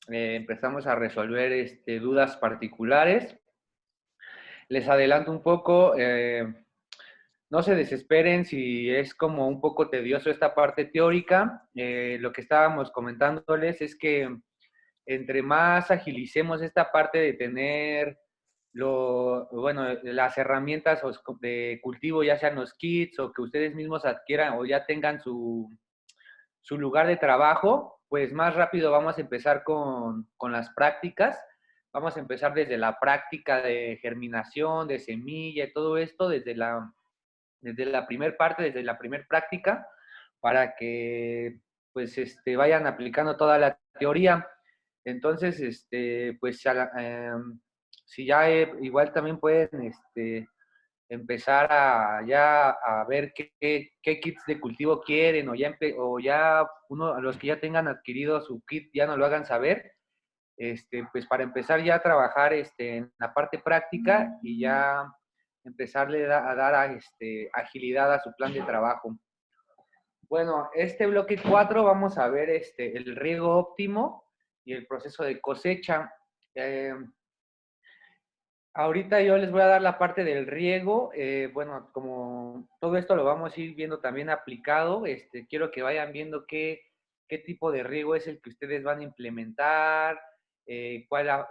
empezamos a resolver dudas particulares. Les adelanto un poco, no se desesperen si es como un poco tedioso esta parte teórica. Lo que estábamos comentándoles es que entre más agilicemos esta parte de tener bueno, las herramientas de cultivo, ya sean los kits o que ustedes mismos adquieran o ya tengan su lugar de trabajo, pues más rápido vamos a empezar con las prácticas. Vamos a empezar desde la práctica de germinación, de semilla, y todo esto desde la primer parte, desde la primer práctica, para que pues vayan aplicando toda la teoría. Entonces, pues si ya igual también pueden empezar ya a ver qué kits de cultivo quieren o ya los que ya tengan adquirido su kit ya no lo hagan saber, pues para empezar ya a trabajar en la parte práctica y ya empezarle a dar agilidad a su plan de trabajo. Bueno, este bloque 4 vamos a ver el riego óptimo y el proceso de cosecha. Ahorita yo les voy a dar la parte del riego. Bueno, como todo esto lo vamos a ir viendo también aplicado, quiero que vayan viendo qué tipo de riego es el que ustedes van a implementar, cuál a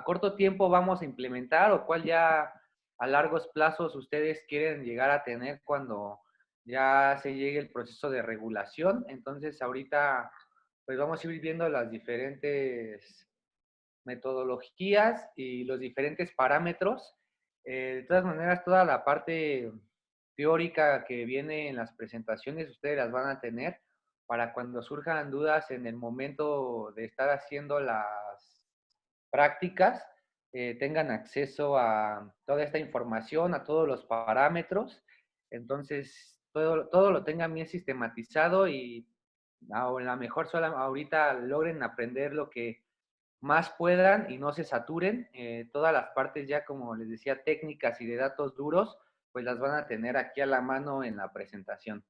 corto tiempo vamos a implementar o cuál ya a largos plazos ustedes quieren llegar a tener cuando ya se llegue el proceso de regulación. Entonces, ahorita pues vamos a ir viendo las diferentes metodologías y los diferentes parámetros. De todas maneras, toda la parte teórica que viene en las presentaciones, ustedes las van a tener para cuando surjan dudas en el momento de estar haciendo las prácticas, tengan acceso a toda esta información, a todos los parámetros. Entonces, todo lo tengan bien sistematizado y a la mejor ahorita logren aprender lo que más puedan y no se saturen. Todas las partes ya, como les decía, técnicas y de datos duros, pues las van a tener aquí a la mano en la presentación.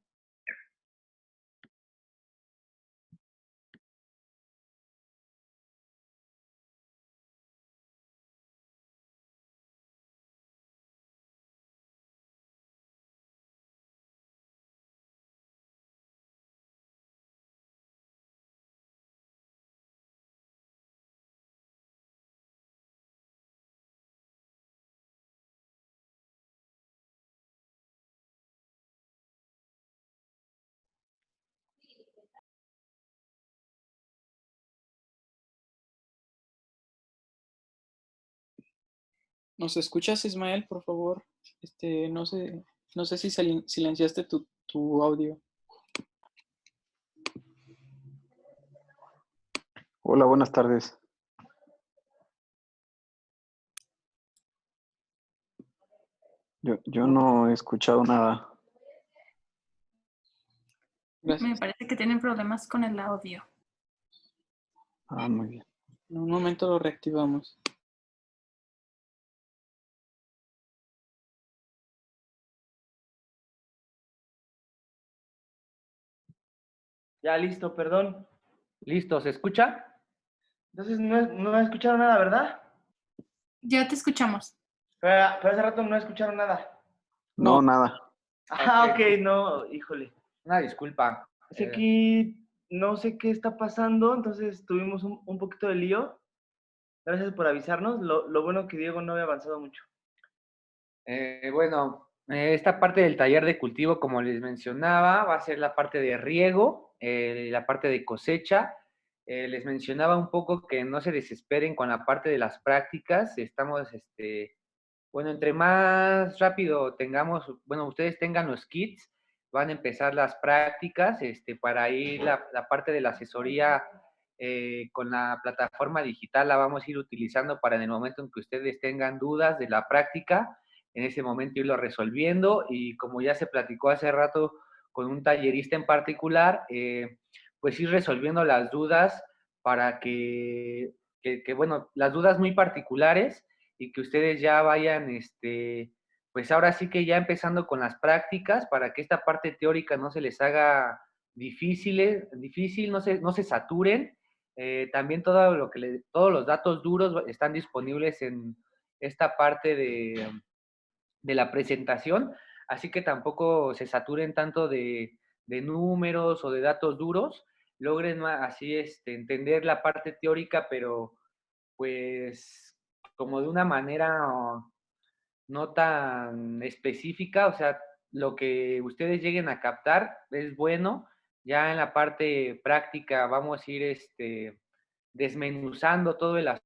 ¿Nos escuchas, Ismael, por favor? No sé si silenciaste tu audio. Hola, buenas tardes. Yo no he escuchado nada. Gracias. Me parece que tienen problemas con el audio. Ah, muy bien. En un momento lo reactivamos. Ya, listo, perdón. ¿Listo? ¿Se escucha? Entonces no escucharon nada, ¿verdad? Ya te escuchamos. Pero hace rato no escucharon nada. No, No. nada. Ah, Ok. ok, no, híjole. Una disculpa. Es aquí no sé qué está pasando, entonces tuvimos un poquito de lío. Gracias por avisarnos. Lo bueno que Diego no había avanzado mucho. Bueno, esta parte del taller de cultivo, como les mencionaba, va a ser la parte de riego, la parte de cosecha. Les mencionaba un poco que no se desesperen con la parte de las prácticas. Estamos, bueno, entre más rápido tengamos, bueno, ustedes tengan los kits, van a empezar las prácticas, para ir la parte de la asesoría con la plataforma digital la vamos a ir utilizando para en el momento en que ustedes tengan dudas de la práctica, en ese momento irlo resolviendo y como ya se platicó hace rato con un tallerista en particular, pues ir resolviendo las dudas para bueno, las dudas muy particulares y que ustedes ya vayan, pues ahora sí que ya empezando con las prácticas para que esta parte teórica no se les haga difícil, no se saturen. También todo todos los datos duros están disponibles en esta parte de la presentación, así que tampoco se saturen tanto de números o de datos duros, logren así entender la parte teórica, pero pues como de una manera no tan específica, o sea, lo que ustedes lleguen a captar es bueno. Ya en la parte práctica vamos a ir desmenuzando todo el asunto,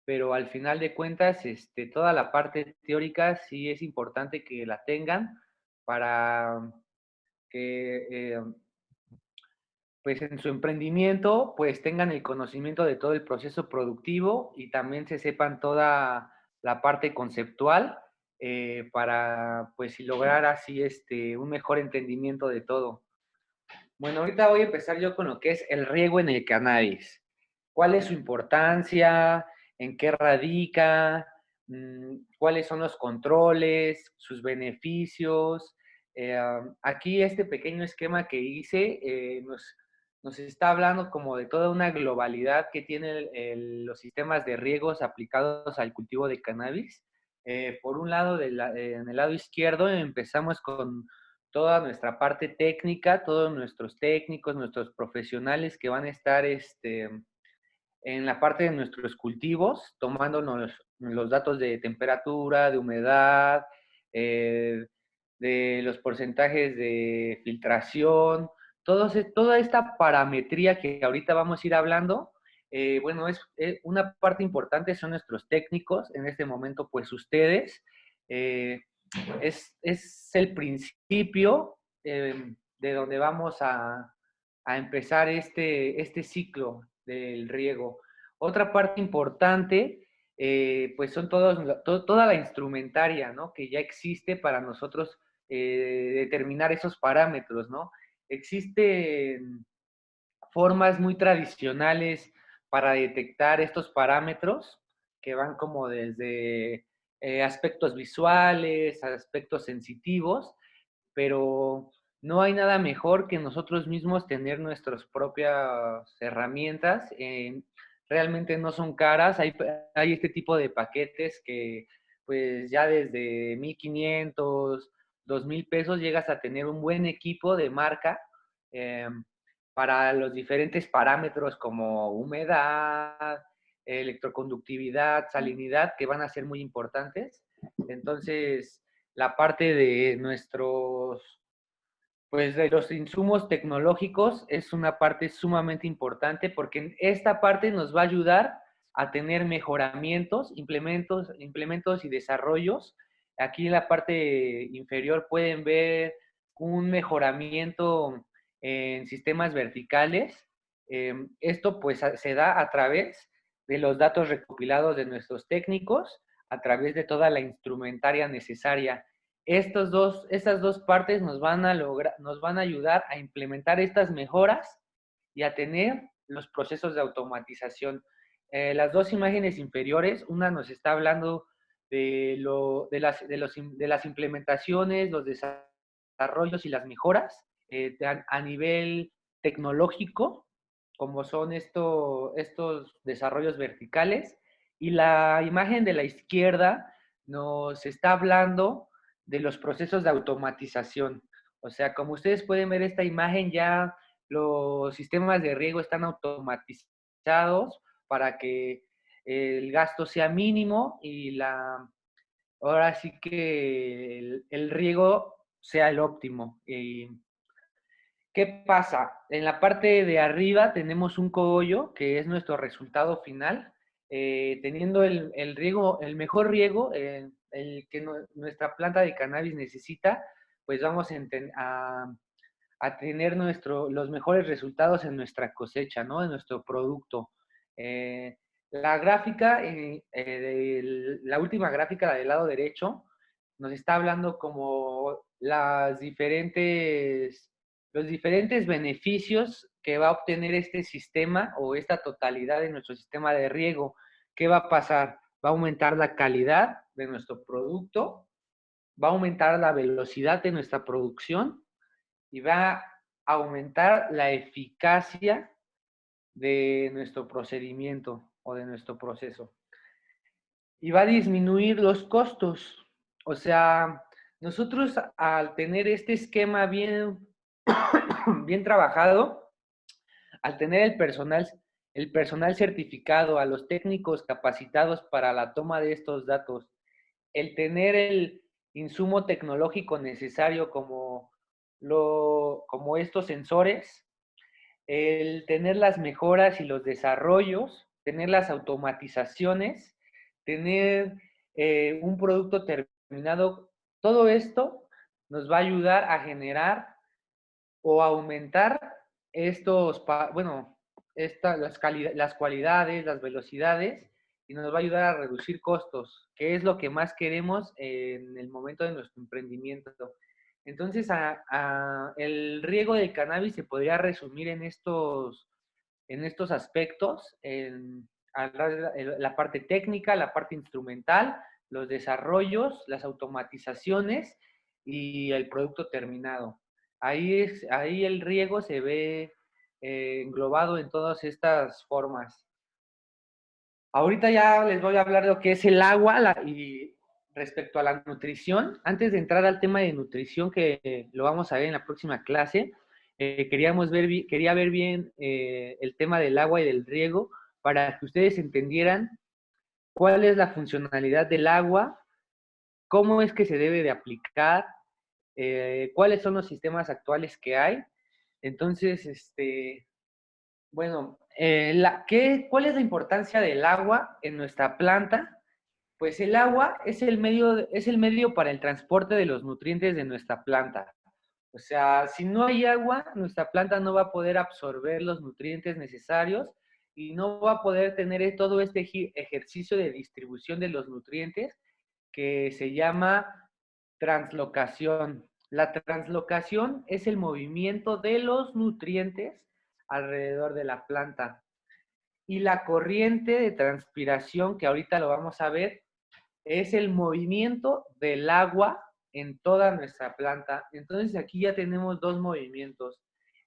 pero al final de cuentas, toda la parte teórica sí es importante que la tengan para que pues en su emprendimiento pues tengan el conocimiento de todo el proceso productivo y también se sepan toda la parte conceptual para pues lograr así un mejor entendimiento de todo. Bueno, ahorita voy a empezar yo con lo que es el riego en el cannabis. ¿Cuál es su importancia? ¿En qué radica? ¿Cuáles son los controles? ¿Sus beneficios? Aquí este pequeño esquema que hice nos está hablando como de toda una globalidad que tienen los sistemas de riegos aplicados al cultivo de cannabis. Por un lado, en el lado izquierdo empezamos con toda nuestra parte técnica, todos nuestros técnicos, nuestros profesionales que van a estar en la parte de nuestros cultivos, tomándonos los datos de temperatura, de humedad, de los porcentajes de filtración, toda esta parametría que ahorita vamos a ir hablando. Bueno, una parte importante son nuestros técnicos, en este momento pues ustedes. Es el principio de donde vamos a empezar este ciclo del riego. Otra parte importante, pues son toda la instrumentaria, ¿no? Que ya existe para nosotros determinar esos parámetros, ¿no? Existen formas muy tradicionales para detectar estos parámetros que van como desde aspectos visuales, aspectos sensitivos, pero no hay nada mejor que nosotros mismos tener nuestras propias herramientas. Realmente no son caras, hay este tipo de paquetes que pues ya desde 1,500, 2,000 pesos llegas a tener un buen equipo de marca para los diferentes parámetros como humedad, electroconductividad, salinidad, que van a ser muy importantes. Entonces, la parte de pues de los insumos tecnológicos es una parte sumamente importante porque esta parte nos va a ayudar a tener mejoramientos, implementos y desarrollos. Aquí en la parte inferior pueden ver un mejoramiento en sistemas verticales. Esto pues se da a través de los datos recopilados de nuestros técnicos, a través de toda la instrumentaria necesaria. Estas dos partes nos van a ayudar a implementar estas mejoras y a tener los procesos de automatización. Las dos imágenes inferiores, una nos está hablando de las implementaciones, los desarrollos y las mejoras a nivel tecnológico, como son estos desarrollos verticales. Y la imagen de la izquierda nos está hablando de los procesos de automatización. O sea, como ustedes pueden ver esta imagen, ya los sistemas de riego están automatizados para que el gasto sea mínimo y ahora sí que el riego sea el óptimo. ¿Qué pasa? En la parte de arriba tenemos un cogollo, que es nuestro resultado final. Teniendo el riego, el mejor riego, el que nuestra planta de cannabis necesita, pues vamos a tener los mejores resultados en nuestra cosecha, ¿no? En nuestro producto. La gráfica, la última gráfica, la del lado derecho, nos está hablando como las diferentes los diferentes beneficios que va a obtener este sistema o esta totalidad de nuestro sistema de riego. ¿Qué va a pasar? Va a aumentar la calidad de nuestro producto, va a aumentar la velocidad de nuestra producción y va a aumentar la eficacia de nuestro procedimiento o de nuestro proceso. Y va a disminuir los costos. O sea, nosotros al tener este esquema bien, bien trabajado, al tener el personal certificado, a los técnicos capacitados para la toma de estos datos, el tener el insumo tecnológico necesario como estos sensores, el tener las mejoras y los desarrollos, tener las automatizaciones, tener un producto terminado, todo esto nos va a ayudar a generar o aumentar las cualidades, las velocidades, y nos va a ayudar a reducir costos, que es lo que más queremos en el momento de nuestro emprendimiento. Entonces, el riego del cannabis se podría resumir en estos aspectos, la parte técnica, la parte instrumental, los desarrollos, las automatizaciones y el producto terminado. Ahí el riego se ve englobado en todas estas formas. Ahorita ya les voy a hablar de lo que es el agua y respecto a la nutrición. Antes de entrar al tema de nutrición, que lo vamos a ver en la próxima clase, quería ver bien el tema del agua y del riego para que ustedes entendieran cuál es la funcionalidad del agua, cómo es que se debe de aplicar, cuáles son los sistemas actuales que hay. Entonces, bueno, ¿cuál es la importancia del agua en nuestra planta? Pues el agua es el medio para el transporte de los nutrientes de nuestra planta. O sea, si no hay agua, nuestra planta no va a poder absorber los nutrientes necesarios y no va a poder tener todo este ejercicio de distribución de los nutrientes que se llama translocación. La translocación es el movimiento de los nutrientes alrededor de la planta. Y la corriente de transpiración, que ahorita lo vamos a ver, es el movimiento del agua en toda nuestra planta. Entonces aquí ya tenemos dos movimientos,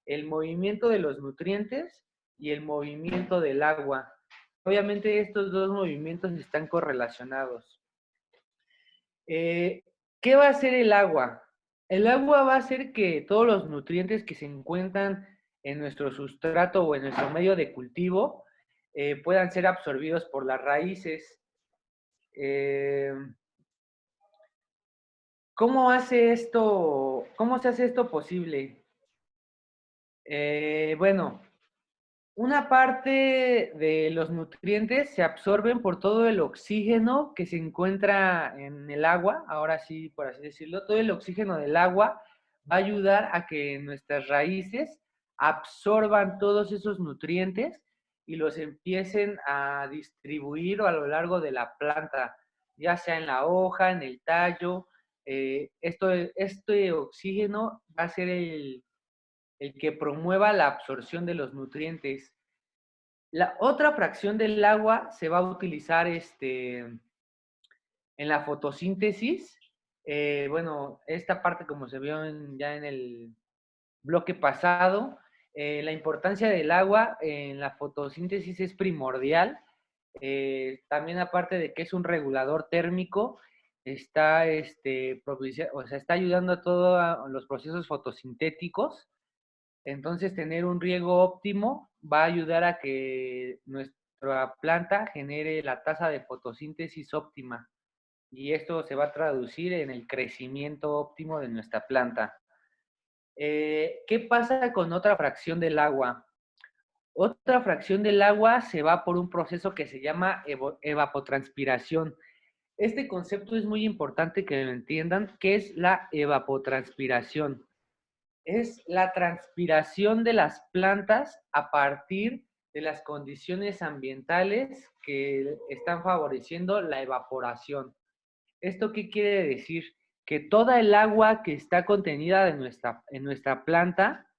el movimiento de los nutrientes y el movimiento del agua. Obviamente estos dos movimientos están correlacionados. ¿Qué va a hacer el agua? El agua va a hacer que todos los nutrientes que se encuentran en nuestro sustrato o en nuestro medio de cultivo puedan ser absorbidos por las raíces. ¿Cómo se hace esto posible? Bueno, una parte de los nutrientes se absorben por todo el oxígeno que se encuentra en el agua, ahora sí, por así decirlo, todo el oxígeno del agua va a ayudar a que nuestras raíces absorban todos esos nutrientes y los empiecen a distribuir a lo largo de la planta, ya sea en la hoja, en el tallo. Este oxígeno va a ser el que promueva la absorción de los nutrientes. La otra fracción del agua se va a utilizar en la fotosíntesis. Bueno, esta parte, como se vio ya en el bloque pasado, la importancia del agua en la fotosíntesis es primordial. También aparte de que es un regulador térmico, está ayudando a todos los procesos fotosintéticos. Entonces, tener un riego óptimo va a ayudar a que nuestra planta genere la tasa de fotosíntesis óptima. Y esto se va a traducir en el crecimiento óptimo de nuestra planta. ¿Qué pasa con otra fracción del agua? Otra fracción del agua se va por un proceso que se llama evapotranspiración. Este concepto es muy importante que lo entiendan, que es la evapotranspiración. Es la transpiración de las plantas a partir de las condiciones ambientales que están favoreciendo la evaporación. ¿Esto qué quiere decir? Que toda el agua que está contenida en nuestra planta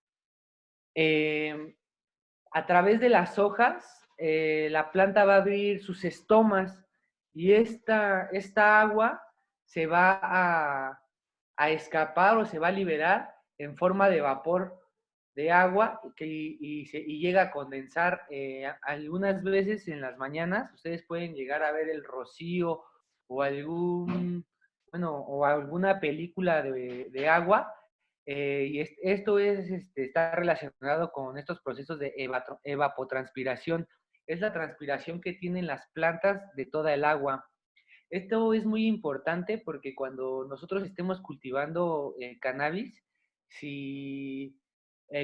a través de las hojas, la planta va a abrir sus estomas y esta agua se va a escapar o se va a liberar en forma de vapor de agua y llega a condensar. Algunas veces en las mañanas ustedes pueden llegar a ver el rocío o o alguna película de agua. Esto está relacionado con estos procesos de evapotranspiración. Es la transpiración que tienen las plantas de toda el agua. Esto es muy importante porque cuando nosotros estemos cultivando cannabis, si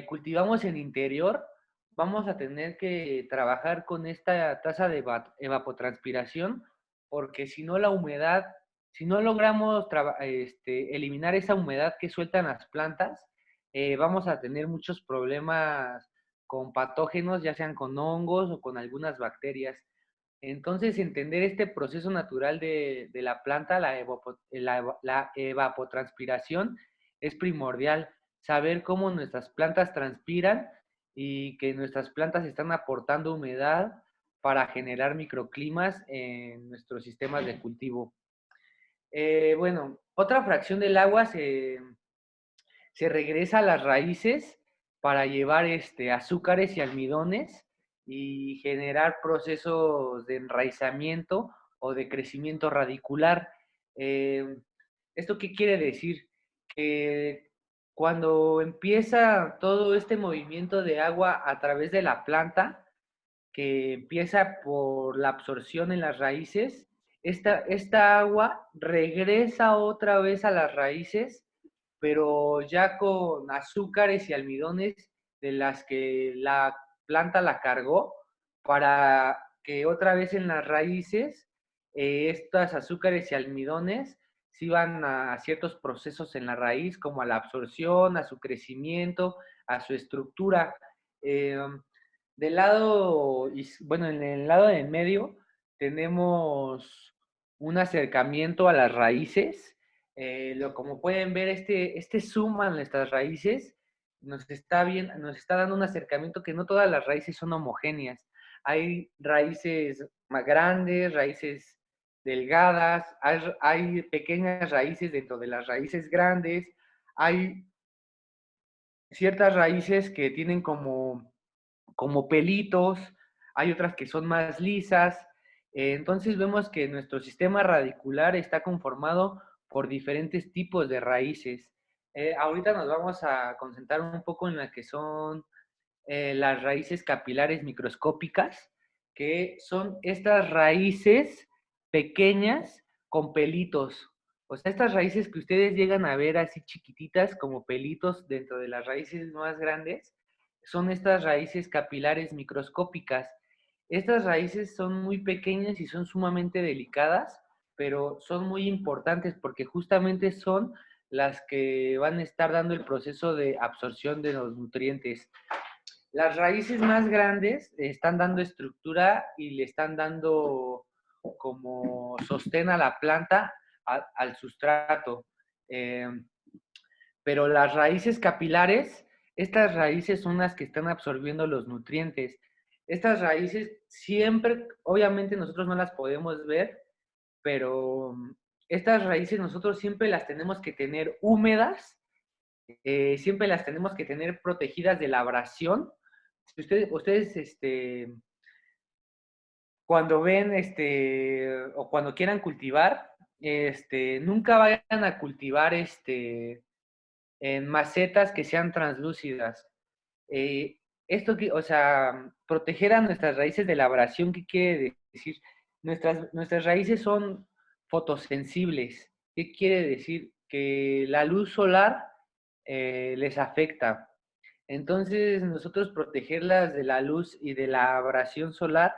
cultivamos en interior, vamos a tener que trabajar con esta tasa de evapotranspiración, porque si no la humedad, si no logramos eliminar esa humedad que sueltan las plantas, vamos a tener muchos problemas con patógenos, ya sean con hongos o con algunas bacterias. Entonces, entender este proceso natural de la planta, la evapotranspiración, es primordial. Saber cómo nuestras plantas transpiran y que nuestras plantas están aportando humedad para generar microclimas en nuestros sistemas de cultivo. Bueno, otra fracción del agua se regresa a las raíces para llevar azúcares y almidones y generar procesos de enraizamiento o de crecimiento radicular. ¿Esto qué quiere decir? Que cuando empieza todo este movimiento de agua a través de la planta, que empieza por la absorción en las raíces, esta agua regresa otra vez a las raíces, pero ya con azúcares y almidones de las que la planta la cargó, para que otra vez en las raíces estas azúcares y almidones sirvan a ciertos procesos en la raíz, como a la absorción, a su crecimiento, a su estructura. Del lado, bueno, en el lado del medio tenemos un acercamiento a las raíces. Como pueden ver, este zoom a nuestras raíces nos está dando un acercamiento que no todas las raíces son homogéneas. Hay raíces más grandes, raíces delgadas, hay pequeñas raíces dentro de las raíces grandes, hay ciertas raíces que tienen como pelitos, hay otras que son más lisas. Entonces vemos que nuestro sistema radicular está conformado por diferentes tipos de raíces. Ahorita nos vamos a concentrar un poco en las que son las raíces capilares microscópicas, que son estas raíces pequeñas con pelitos. O sea, estas raíces que ustedes llegan a ver así chiquititas como pelitos dentro de las raíces más grandes, son estas raíces capilares microscópicas. Estas raíces son muy pequeñas y son sumamente delicadas, pero son muy importantes porque justamente son las que van a estar dando el proceso de absorción de los nutrientes. Las raíces más grandes están dando estructura y le están dando como sostén a la planta, al sustrato. Pero las raíces capilares, estas raíces son las que están absorbiendo los nutrientes. Estas raíces siempre, obviamente nosotros no las podemos ver, pero estas raíces nosotros siempre las tenemos que tener húmedas, siempre las tenemos que tener protegidas de la abrasión. Si ustedes cuando ven o cuando quieran cultivar, nunca vayan a cultivar en macetas que sean translúcidas. O sea, proteger a nuestras raíces de la abrasión, ¿qué quiere decir? Nuestras raíces son fotosensibles. ¿Qué quiere decir? Que la luz solar les afecta. Entonces, nosotros protegerlas de la luz y de la abrasión solar,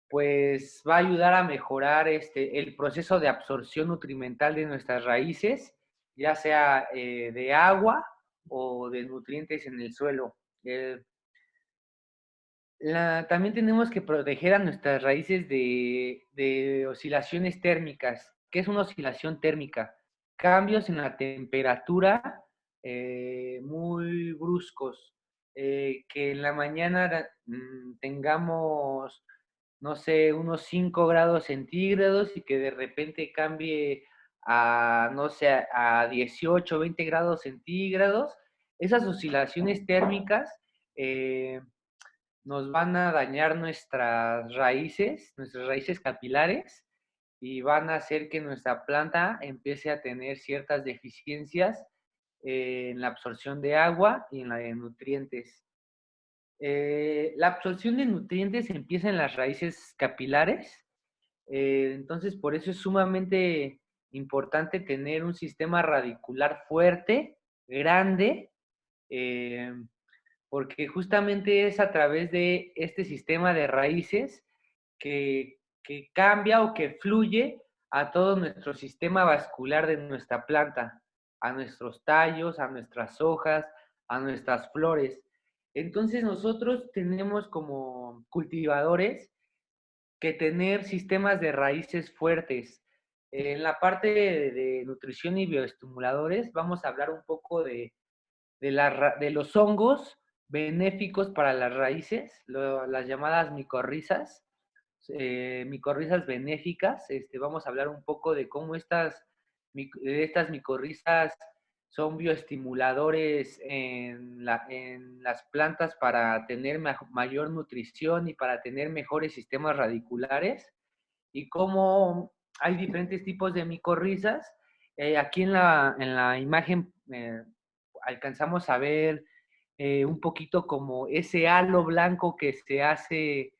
pues va a ayudar a mejorar el proceso de absorción nutrimental de nuestras raíces, ya sea de agua o de nutrientes en el suelo. También tenemos que proteger a nuestras raíces de oscilaciones térmicas. ¿Qué es una oscilación térmica? Cambios en la temperatura muy bruscos. Que en la mañana tengamos, no sé, unos 5 grados centígrados y que de repente cambie a, no sé, a 18, 20 grados centígrados. Esas oscilaciones térmicas nos van a dañar nuestras raíces capilares, y van a hacer que nuestra planta empiece a tener ciertas deficiencias en la absorción de agua y en la de nutrientes. La absorción de nutrientes empieza en las raíces capilares, entonces por eso es sumamente importante tener un sistema radicular fuerte, grande, eh, porque justamente es a través de este sistema de raíces que cambia o que fluye a todo nuestro sistema vascular de nuestra planta, a nuestros tallos, a nuestras hojas, a nuestras flores. Entonces nosotros tenemos como cultivadores que tener sistemas de raíces fuertes. En la parte de nutrición y bioestimuladores vamos a hablar un poco de los hongos benéficos para las raíces, las llamadas micorrizas, micorrizas benéficas. Vamos a hablar un poco de cómo estas micorrizas son bioestimuladores en las plantas para tener mayor nutrición y para tener mejores sistemas radiculares, y cómo hay diferentes tipos de micorrizas. Aquí en la imagen alcanzamos a ver un poquito como ese halo blanco que se hace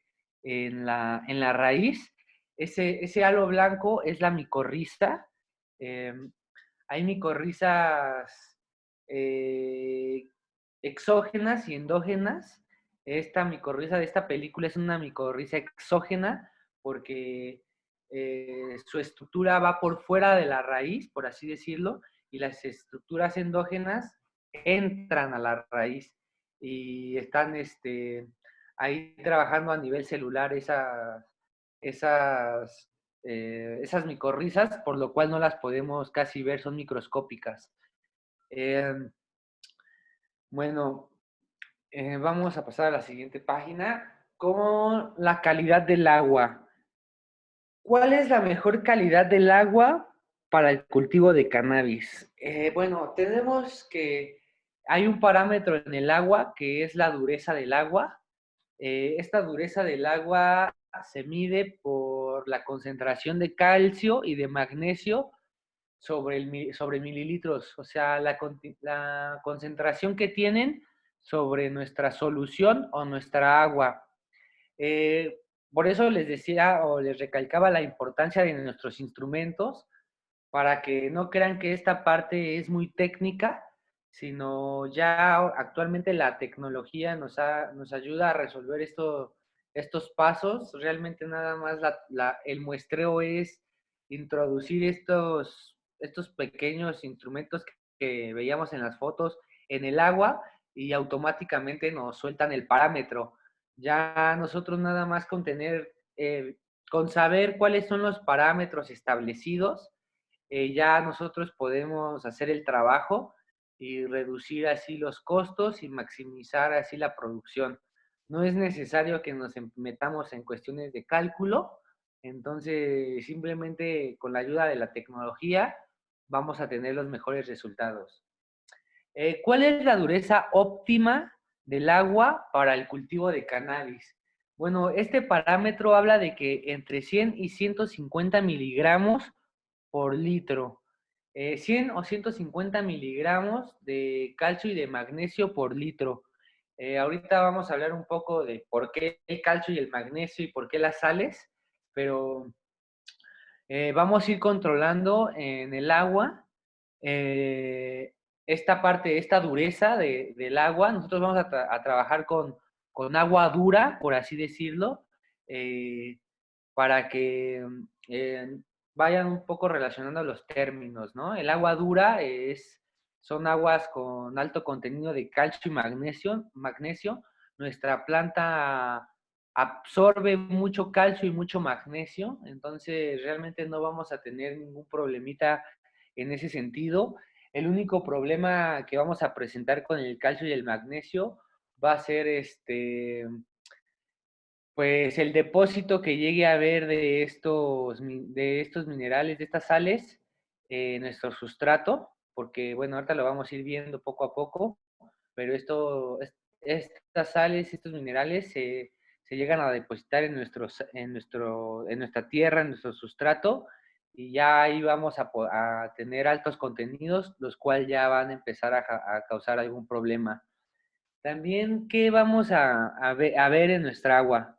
en la raíz. Ese halo blanco es la micorriza. Eh, Hay micorrizas exógenas y endógenas. Esta micorriza de esta película es una micorriza exógena porque su estructura va por fuera de la raíz, por así decirlo, y las estructuras endógenas entran a la raíz y están ahí trabajando a nivel celular esas micorrizas, por lo cual no las podemos casi ver, son microscópicas. Bueno, vamos a pasar a la siguiente página con la calidad del agua. ¿Cuál es la mejor calidad del agua para el cultivo de cannabis? Bueno, tenemos que hay un parámetro en el agua que es la dureza del agua. Esta dureza del agua se mide por la concentración de calcio y de magnesio sobre mililitros, o sea, la concentración que tienen sobre nuestra solución o nuestra agua. Eh, por eso les decía o les recalcaba la importancia de nuestros instrumentos, para que no crean que esta parte es muy técnica, sino ya actualmente la tecnología nos ayuda a resolver estos pasos. Realmente nada más el muestreo es introducir estos pequeños instrumentos que veíamos en las fotos en el agua, y automáticamente nos sueltan el parámetro. Ya nosotros nada más con saber cuáles son los parámetros establecidos, ya nosotros podemos hacer el trabajo y reducir así los costos y maximizar así la producción. No es necesario que nos metamos en cuestiones de cálculo, entonces simplemente con la ayuda de la tecnología vamos a tener los mejores resultados. ¿Cuál es la dureza óptima del agua para el cultivo de cannabis? Bueno, este parámetro habla de que entre 100 y 150 miligramos por litro. 100 o 150 miligramos de calcio y de magnesio por litro. Ahorita vamos a hablar un poco de por qué el calcio y el magnesio y por qué las sales, pero vamos a ir controlando en el agua esta parte, esta dureza del agua. Nosotros vamos a trabajar con agua dura, por así decirlo, para que vayan un poco relacionando los términos, ¿no? El agua dura son aguas con alto contenido de calcio y magnesio. Nuestra planta absorbe mucho calcio y mucho magnesio, entonces realmente no vamos a tener ningún problemita en ese sentido. El único problema que vamos a presentar con el calcio y el magnesio va a ser pues el depósito que llegue a haber de estos minerales, de estas sales, en nuestro sustrato, porque bueno, ahorita lo vamos a ir viendo poco a poco, pero estas sales, estos minerales se llegan a depositar en nuestra tierra, en nuestro sustrato, y ya ahí vamos a tener altos contenidos, los cuales ya van a empezar a causar algún problema. También, ¿qué vamos a ver en nuestra agua?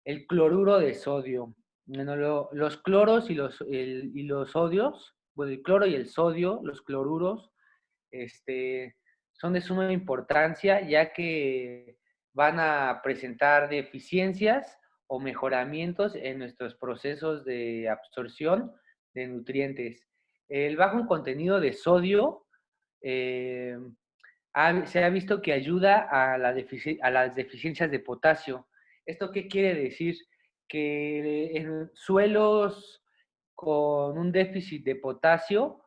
El cloruro de sodio. Bueno, los cloros y los sodios, bueno, el cloro y el sodio, los cloruros, son de suma importancia, ya que van a presentar deficiencias o mejoramientos en nuestros procesos de absorción de nutrientes. El bajo contenido de sodio eh, se ha visto que ayuda a las deficiencias de potasio. ¿Esto qué quiere decir? Que en suelos con un déficit de potasio,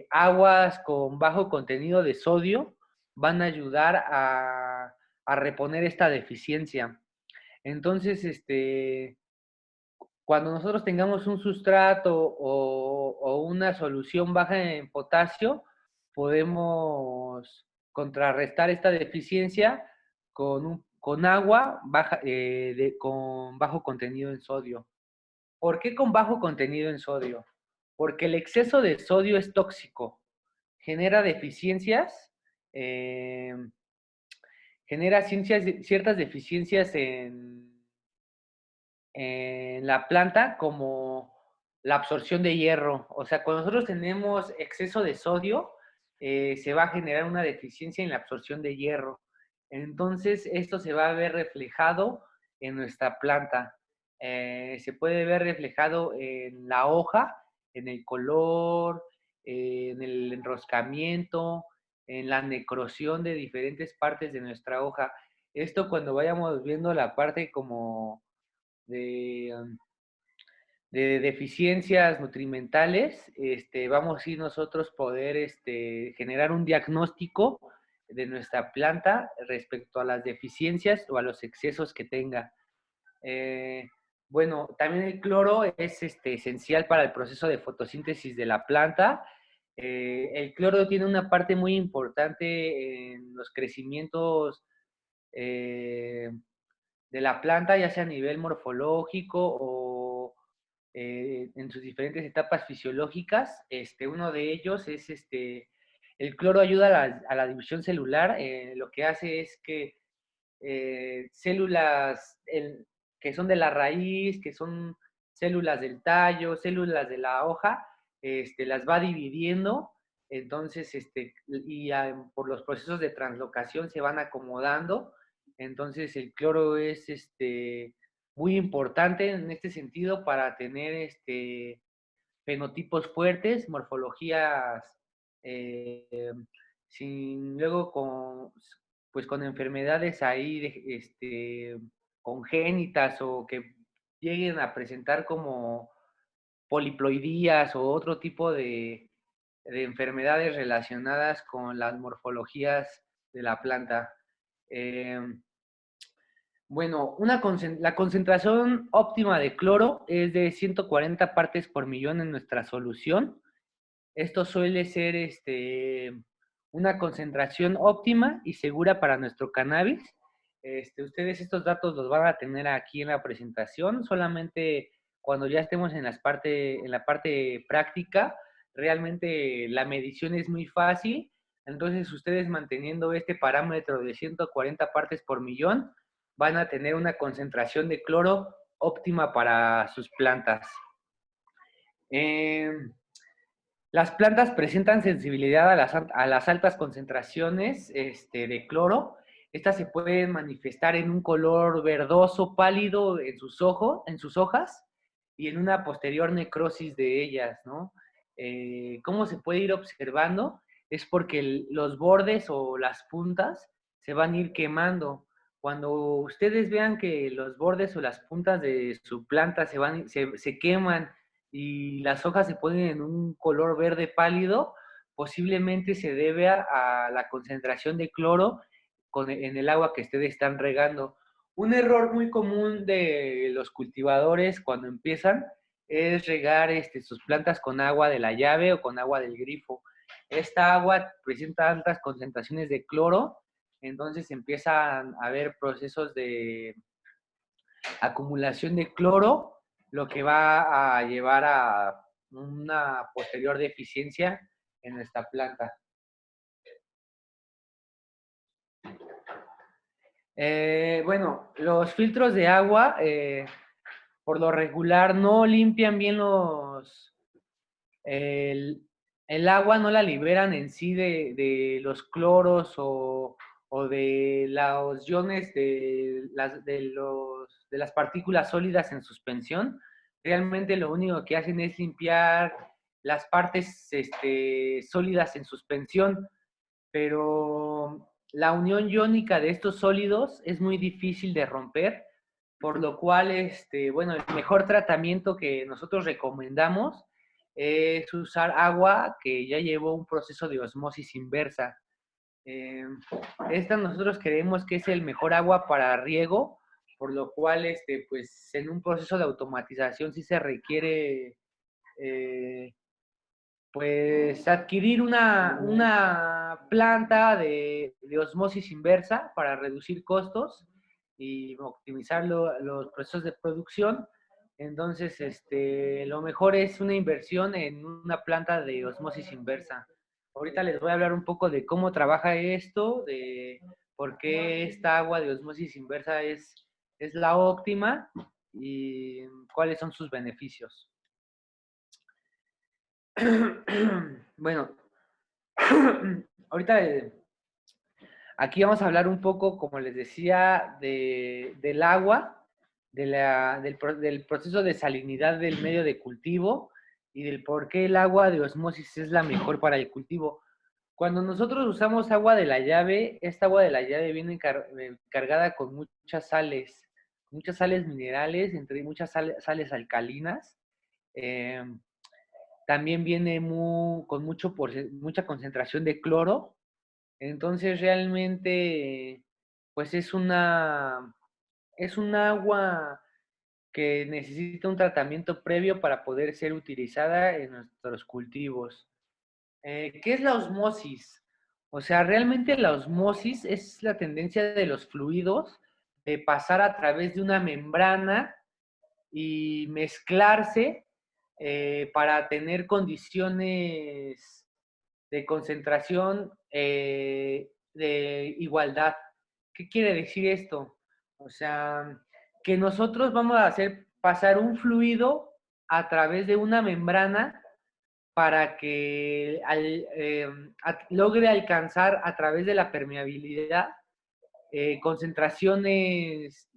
aguas con bajo contenido de sodio van a ayudar a reponer esta deficiencia. Entonces, cuando nosotros tengamos un sustrato o una solución baja en potasio, podemos contrarrestar esta deficiencia con agua con bajo contenido en sodio. ¿Por qué con bajo contenido en sodio? Porque el exceso de sodio es tóxico, genera deficiencias, eh, ciertas deficiencias en la planta, como la absorción de hierro. O sea, cuando nosotros tenemos exceso de sodio, se va a generar una deficiencia en la absorción de hierro. Entonces, esto se va a ver reflejado en nuestra planta. Se puede ver reflejado en la hoja, en el color, en el enroscamiento, en la necrosión de diferentes partes de nuestra hoja. Esto cuando vayamos viendo la parte como de, de deficiencias nutrimentales, vamos a ir nosotros poder generar un diagnóstico de nuestra planta respecto a las deficiencias o a los excesos que tenga. Bueno, también el cloro es esencial para el proceso de fotosíntesis de la planta. El cloro tiene una parte muy importante en los crecimientos de la planta, ya sea a nivel morfológico o en sus diferentes etapas fisiológicas. Uno de ellos es el cloro ayuda a la división celular. Lo que hace es que células que son de la raíz, que son células del tallo, células de la hoja, las va dividiendo. Entonces, por los procesos de translocación se van acomodando. Entonces, el cloro es muy importante en este sentido para tener fenotipos fuertes, morfologías luego con enfermedades ahí congénitas o que lleguen a presentar como poliploidías o otro tipo de enfermedades relacionadas con las morfologías de la planta. Bueno, la concentración óptima de cloro es de 140 partes por millón en nuestra solución. Esto suele ser una concentración óptima y segura para nuestro cannabis. Ustedes estos datos los van a tener aquí en la presentación. Solamente cuando ya estemos en la parte práctica, realmente la medición es muy fácil. Entonces, ustedes manteniendo este parámetro de 140 partes por millón, van a tener una concentración de cloro óptima para sus plantas. Las plantas presentan sensibilidad a las altas concentraciones de cloro. Estas se pueden manifestar en un color verdoso pálido en sus hojas y en una posterior necrosis de ellas, ¿no? ¿Cómo se puede ir observando? Es porque los bordes o las puntas se van a ir quemando. Cuando ustedes vean que los bordes o las puntas de su planta se queman y las hojas se ponen en un color verde pálido, posiblemente se debe a la concentración de cloro en el agua que ustedes están regando. Un error muy común de los cultivadores cuando empiezan es regar sus plantas con agua de la llave o con agua del grifo. Esta agua presenta altas concentraciones de cloro, entonces empiezan a haber procesos de acumulación de cloro, lo que va a llevar a una posterior deficiencia en esta planta. Bueno, los filtros de agua, por lo regular, no limpian bien el agua, no la liberan en sí de los cloros o de los iones de las partículas sólidas en suspensión. Realmente lo único que hacen es limpiar las partes sólidas en suspensión, pero la unión iónica de estos sólidos es muy difícil de romper, por lo cual, bueno, el mejor tratamiento que nosotros recomendamos es usar agua que ya llevó un proceso de osmosis inversa. Esta nosotros creemos que es el mejor agua para riego, por lo cual, pues, en un proceso de automatización sí se requiere, pues, adquirir una planta de osmosis inversa para reducir costos y optimizar los procesos de producción. Entonces, lo mejor es una inversión en una planta de osmosis inversa. Ahorita les voy a hablar un poco de cómo trabaja esto, de por qué esta agua de osmosis inversa es la óptima y cuáles son sus beneficios. Bueno, ahorita aquí vamos a hablar un poco, como les decía, del agua, del proceso de salinidad del medio de cultivo y del por qué el agua de osmosis es la mejor para el cultivo. Cuando nosotros usamos agua de la llave, esta agua de la llave viene cargada con muchas sales minerales, entre muchas sales alcalinas. También viene con mucha concentración de cloro. Entonces realmente, pues es un agua que necesita un tratamiento previo para poder ser utilizada en nuestros cultivos. ¿Qué es la osmosis? O sea, realmente la osmosis es la tendencia de los fluidos de pasar a través de una membrana y mezclarse para tener condiciones de concentración de igualdad. ¿Qué quiere decir esto? O sea, que nosotros vamos a hacer pasar un fluido a través de una membrana para que logre alcanzar a través de la permeabilidad concentraciones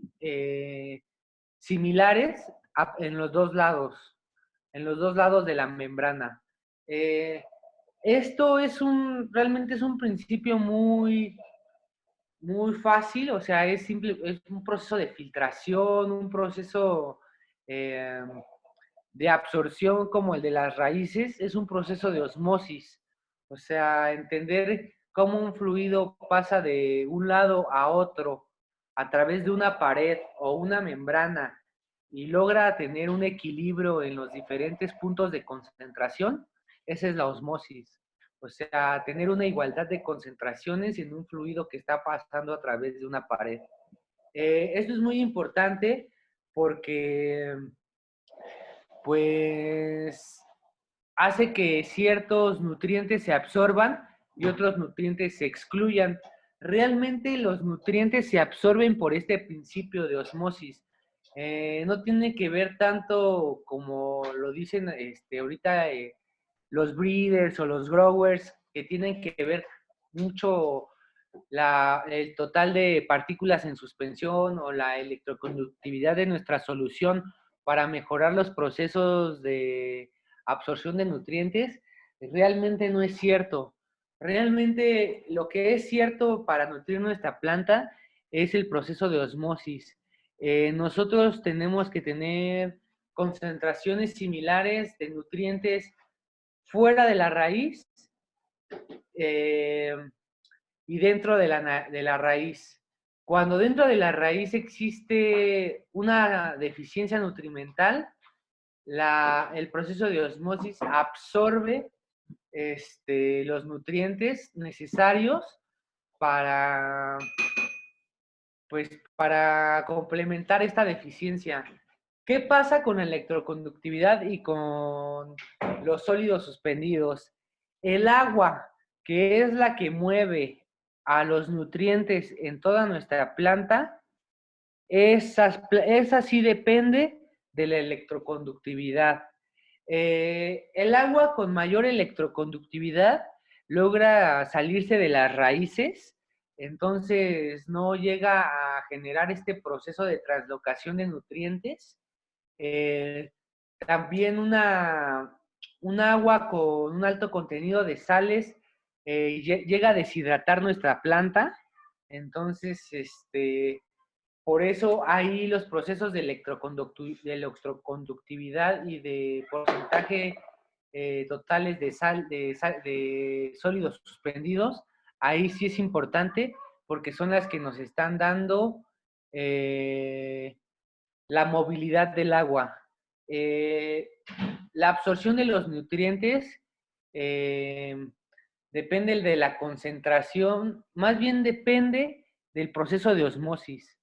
similares en los dos lados de la membrana. Esto realmente es un principio muy, muy fácil, o sea, es un proceso de filtración, un proceso de absorción como el de las raíces, es un proceso de osmosis. O sea, entender cómo un fluido pasa de un lado a otro a través de una pared o una membrana y logra tener un equilibrio en los diferentes puntos de concentración, esa es la osmosis. O sea, tener una igualdad de concentraciones en un fluido que está pasando a través de una pared. Esto es muy importante porque, pues, hace que ciertos nutrientes se absorban y otros nutrientes se excluyan. Realmente los nutrientes se absorben por este principio de osmosis. No tiene que ver tanto como lo dicen ahorita los breeders o los growers, que tienen que ver mucho el total de partículas en suspensión o la electroconductividad de nuestra solución para mejorar los procesos de absorción de nutrientes. Realmente no es cierto. Realmente lo que es cierto para nutrir nuestra planta es el proceso de osmosis. Nosotros tenemos que tener concentraciones similares de nutrientes fuera de la raíz y dentro de la raíz. Cuando dentro de la raíz existe una deficiencia nutrimental, el proceso de osmosis absorbe los nutrientes necesarios para, pues, para complementar esta deficiencia. ¿Qué pasa con la electroconductividad y con los sólidos suspendidos? El agua, que es la que mueve a los nutrientes en toda nuestra planta, esa sí depende de la electroconductividad. El agua con mayor electroconductividad logra salirse de las raíces, entonces no llega a generar este proceso de translocación de nutrientes. También un agua con un alto contenido de sales llega a deshidratar nuestra planta, entonces por eso ahí los procesos de electroconductividad y de porcentaje totales de sólidos suspendidos, ahí sí es importante porque son las que nos están dando la movilidad del agua. La absorción de los nutrientes depende de la concentración, más bien depende del proceso de osmosis.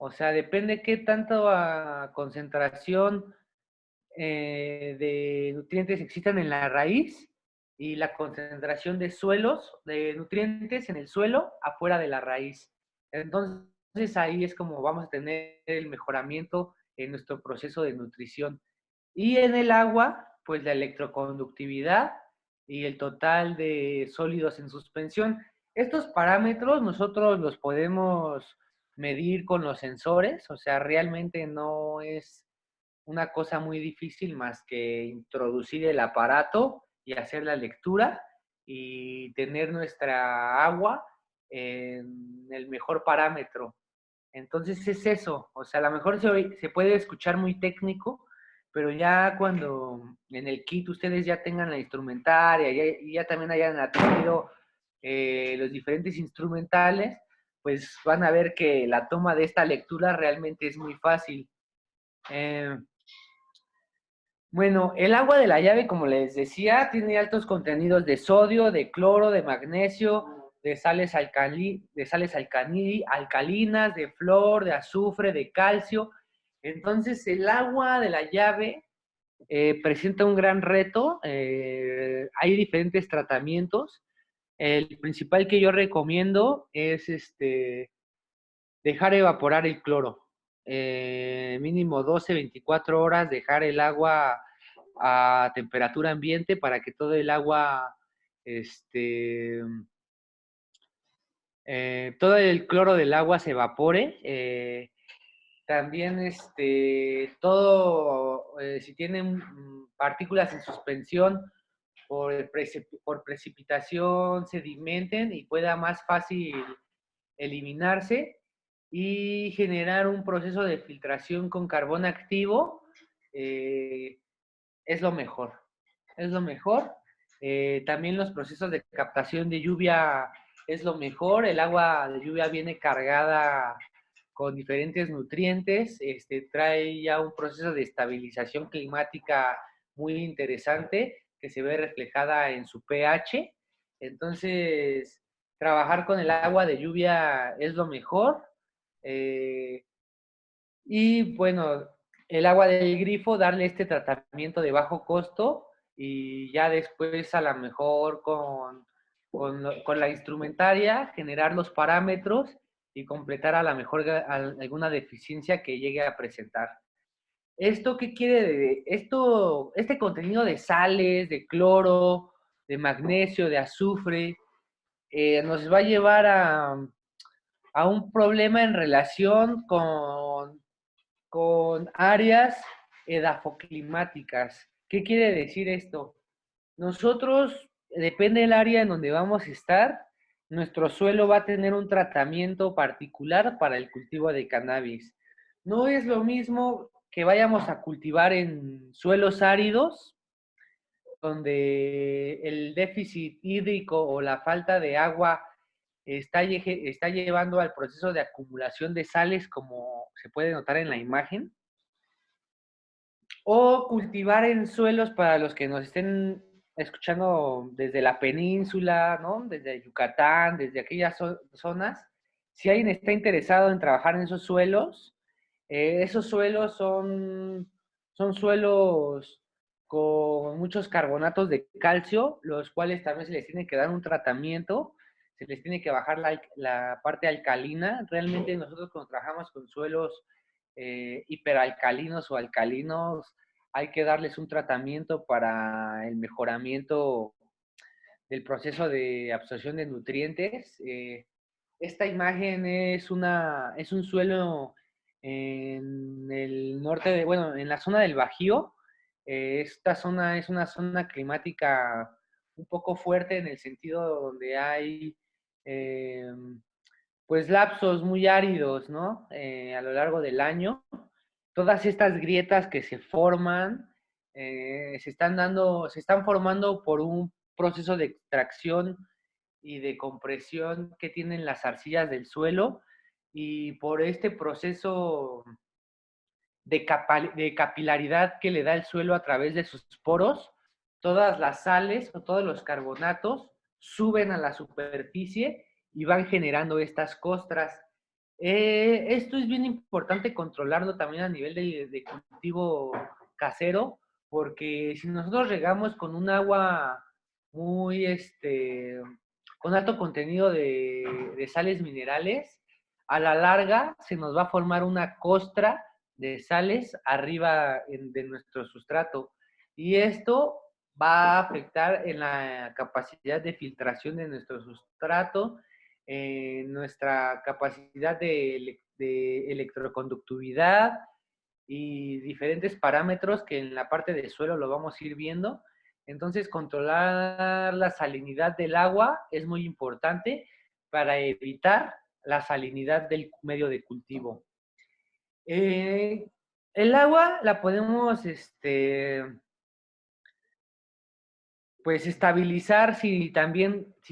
O sea, depende qué tanta concentración de nutrientes existan en la raíz y la concentración de de nutrientes en el suelo afuera de la raíz. Entonces ahí es como vamos a tener el mejoramiento en nuestro proceso de nutrición. Y en el agua, pues la electroconductividad y el total de sólidos en suspensión. Estos parámetros nosotros los podemos medir con los sensores, o sea, realmente no es una cosa muy difícil más que introducir el aparato y hacer la lectura y tener nuestra agua en el mejor parámetro. Entonces es eso, o sea, a lo mejor se puede escuchar muy técnico, pero ya cuando en el kit ustedes ya tengan la instrumentaria y ya también hayan atendido los diferentes instrumentales, pues van a ver que la toma de esta lectura realmente es muy fácil. Bueno, el agua de la llave, como les decía, tiene altos contenidos de sodio, de cloro, de magnesio, de sales alcalinas, de flor, de azufre, de calcio. Entonces, el agua de la llave presenta un gran reto. Hay diferentes tratamientos. El principal que yo recomiendo es dejar evaporar el cloro. Mínimo 12, 24 horas, dejar el agua a temperatura ambiente para que todo el agua, todo el cloro del agua se evapore. También si tienen partículas en suspensión por precipitación, sedimenten y pueda más fácil eliminarse y generar un proceso de filtración con carbón activo es lo mejor. Es lo mejor. También los procesos de captación de lluvia es lo mejor. El agua de lluvia viene cargada con diferentes nutrientes, trae ya un proceso de estabilización climática muy interesante que se ve reflejada en su pH. Entonces, trabajar con el agua de lluvia es lo mejor. Y bueno, el agua del grifo, darle este tratamiento de bajo costo y ya después a lo mejor con la instrumentaria generar los parámetros y completar a lo mejor alguna deficiencia que llegue a presentar. ¿Esto qué quiere? Este contenido de sales, de cloro, de magnesio, de azufre, nos va a llevar a un problema en relación con áreas edafoclimáticas. ¿Qué quiere decir esto? Nosotros, depende del área en donde vamos a estar, nuestro suelo va a tener un tratamiento particular para el cultivo de cannabis. No es lo mismo que vayamos a cultivar en suelos áridos donde el déficit hídrico o la falta de agua está llevando al proceso de acumulación de sales, como se puede notar en la imagen, o cultivar en suelos para los que nos estén escuchando desde la península, ¿no? Desde Yucatán, desde aquellas zonas. Si alguien está interesado en trabajar en esos suelos son suelos con muchos carbonatos de calcio, los cuales también se les tiene que dar un tratamiento, se les tiene que bajar la parte alcalina. Realmente nosotros cuando trabajamos con suelos hiperalcalinos o alcalinos, hay que darles un tratamiento para el mejoramiento del proceso de absorción de nutrientes. Esta imagen es un suelo en el norte bueno, en la zona del Bajío. Esta zona es una zona climática un poco fuerte en el sentido donde hay pues lapsos muy áridos, ¿no? A lo largo del año. Todas estas grietas que se forman se están formando por un proceso de extracción y de compresión que tienen las arcillas del suelo, y por este proceso de capilaridad que le da el suelo a través de sus poros, todas las sales o todos los carbonatos suben a la superficie y van generando estas costras. Esto es bien importante controlarlo también a nivel de cultivo casero, porque si nosotros regamos con un agua muy, con alto contenido de sales minerales, a la larga se nos va a formar una costra de sales arriba de nuestro sustrato, y esto va a afectar en la capacidad de filtración de nuestro sustrato, nuestra capacidad de electroconductividad y diferentes parámetros que en la parte del suelo lo vamos a ir viendo. Entonces, controlar la salinidad del agua es muy importante para evitar la salinidad del medio de cultivo. El agua la podemos pues estabilizar si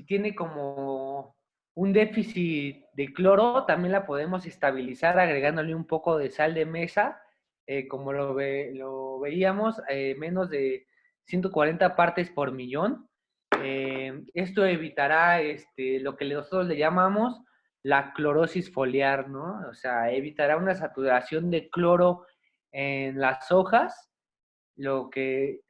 tiene como un déficit de cloro, también la podemos estabilizar agregándole un poco de sal de mesa, como lo veíamos, menos de 140 partes por millón. Esto evitará lo que nosotros le llamamos la clorosis foliar, ¿no? O sea, evitará una saturación de cloro en las hojas, lo que